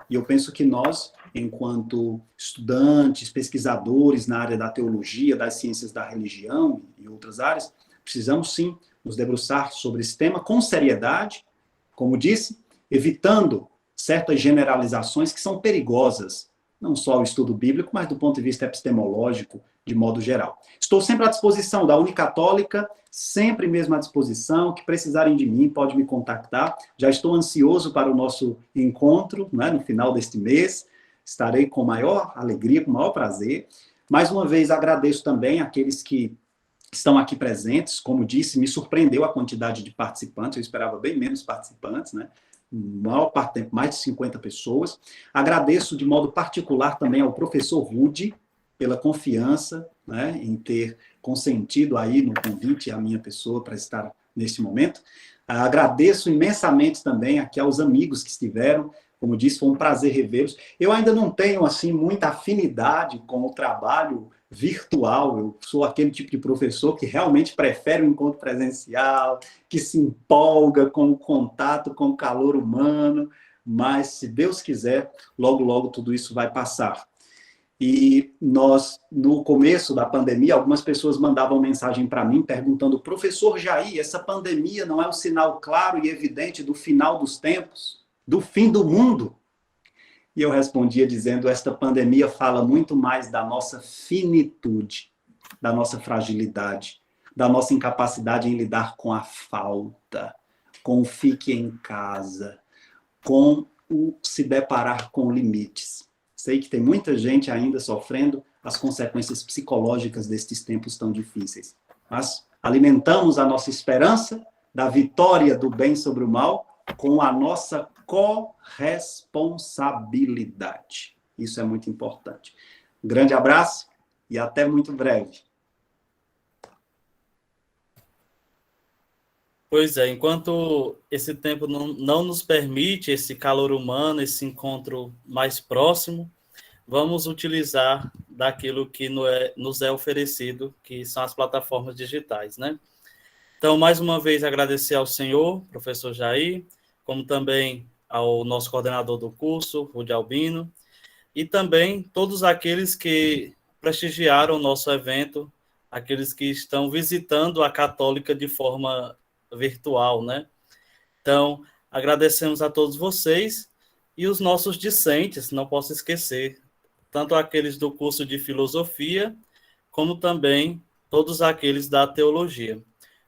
E eu penso que nós, enquanto estudantes, pesquisadores na área da teologia, das ciências da religião e outras áreas, precisamos sim nos debruçar sobre esse tema com seriedade, como disse, evitando certas generalizações que são perigosas, não só o estudo bíblico, mas do ponto de vista epistemológico, de modo geral. Estou sempre à disposição da Unicatólica, sempre mesmo à disposição, que precisarem de mim, pode me contactar. Já estou ansioso para o nosso encontro, né, no final deste mês. Estarei com maior alegria, com maior prazer. Mais uma vez, agradeço também àqueles que estão aqui presentes. Como disse, me surpreendeu a quantidade de participantes, eu esperava bem menos participantes, né? Maior parte do tempo, mais de 50 pessoas. Agradeço de modo particular também ao professor Rudy pela confiança, né, em ter consentido aí no convite à minha pessoa para estar neste momento. Agradeço imensamente também aqui aos amigos que estiveram. Como disse, foi um prazer revê-los. Eu ainda não tenho assim muita afinidade com o trabalho virtual. Eu sou aquele tipo de professor que realmente prefere o encontro presencial, que se empolga com o contato, com o calor humano, mas, se Deus quiser, logo, logo tudo isso vai passar. E nós, no começo da pandemia, algumas pessoas mandavam mensagem para mim perguntando: professor Jair, essa pandemia não é um sinal claro e evidente do final dos tempos, do fim do mundo? E eu respondia dizendo: esta pandemia fala muito mais da nossa finitude, da nossa fragilidade, da nossa incapacidade em lidar com a falta, com o fique em casa, com o se deparar com limites. Sei que tem muita gente ainda sofrendo as consequências psicológicas destes tempos tão difíceis. Mas alimentamos a nossa esperança da vitória do bem sobre o mal com a nossa corresponsabilidade. Isso é muito importante. Um grande abraço e até muito breve. Pois é, enquanto esse tempo não nos permite esse calor humano, esse encontro mais próximo, vamos utilizar daquilo que nos é oferecido, que são as plataformas digitais, né? Então, mais uma vez, agradecer ao senhor, professor Jair, como também ao nosso coordenador do curso, Rude Albino, e também todos aqueles que prestigiaram o nosso evento, aqueles que estão visitando a Católica de forma virtual, né? Então, agradecemos a todos vocês e os nossos discentes, não posso esquecer, tanto aqueles do curso de filosofia, como também todos aqueles da teologia.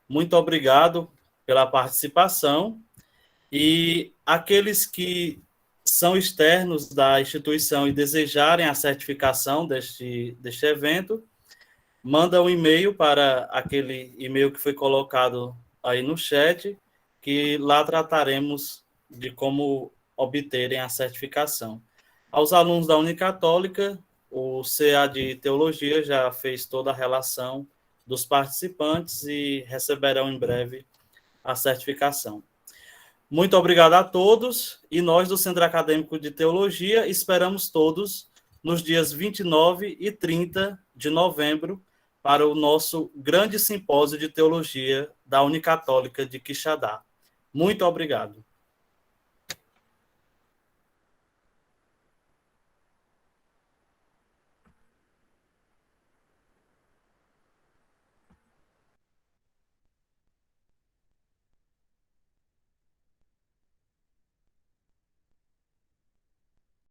Muito obrigado pela participação e aqueles que são externos da instituição e desejarem a certificação deste evento, manda um e-mail para aquele e-mail que foi colocado aí no chat, que lá trataremos de como obterem a certificação. Aos alunos da Unicatólica, o CA de Teologia já fez toda a relação dos participantes e receberão em breve a certificação. Muito obrigado a todos, e nós do Centro Acadêmico de Teologia esperamos todos nos dias 29 e 30 de novembro para o nosso grande simpósio de teologia da Unicatólica de Quixadá. Muito obrigado.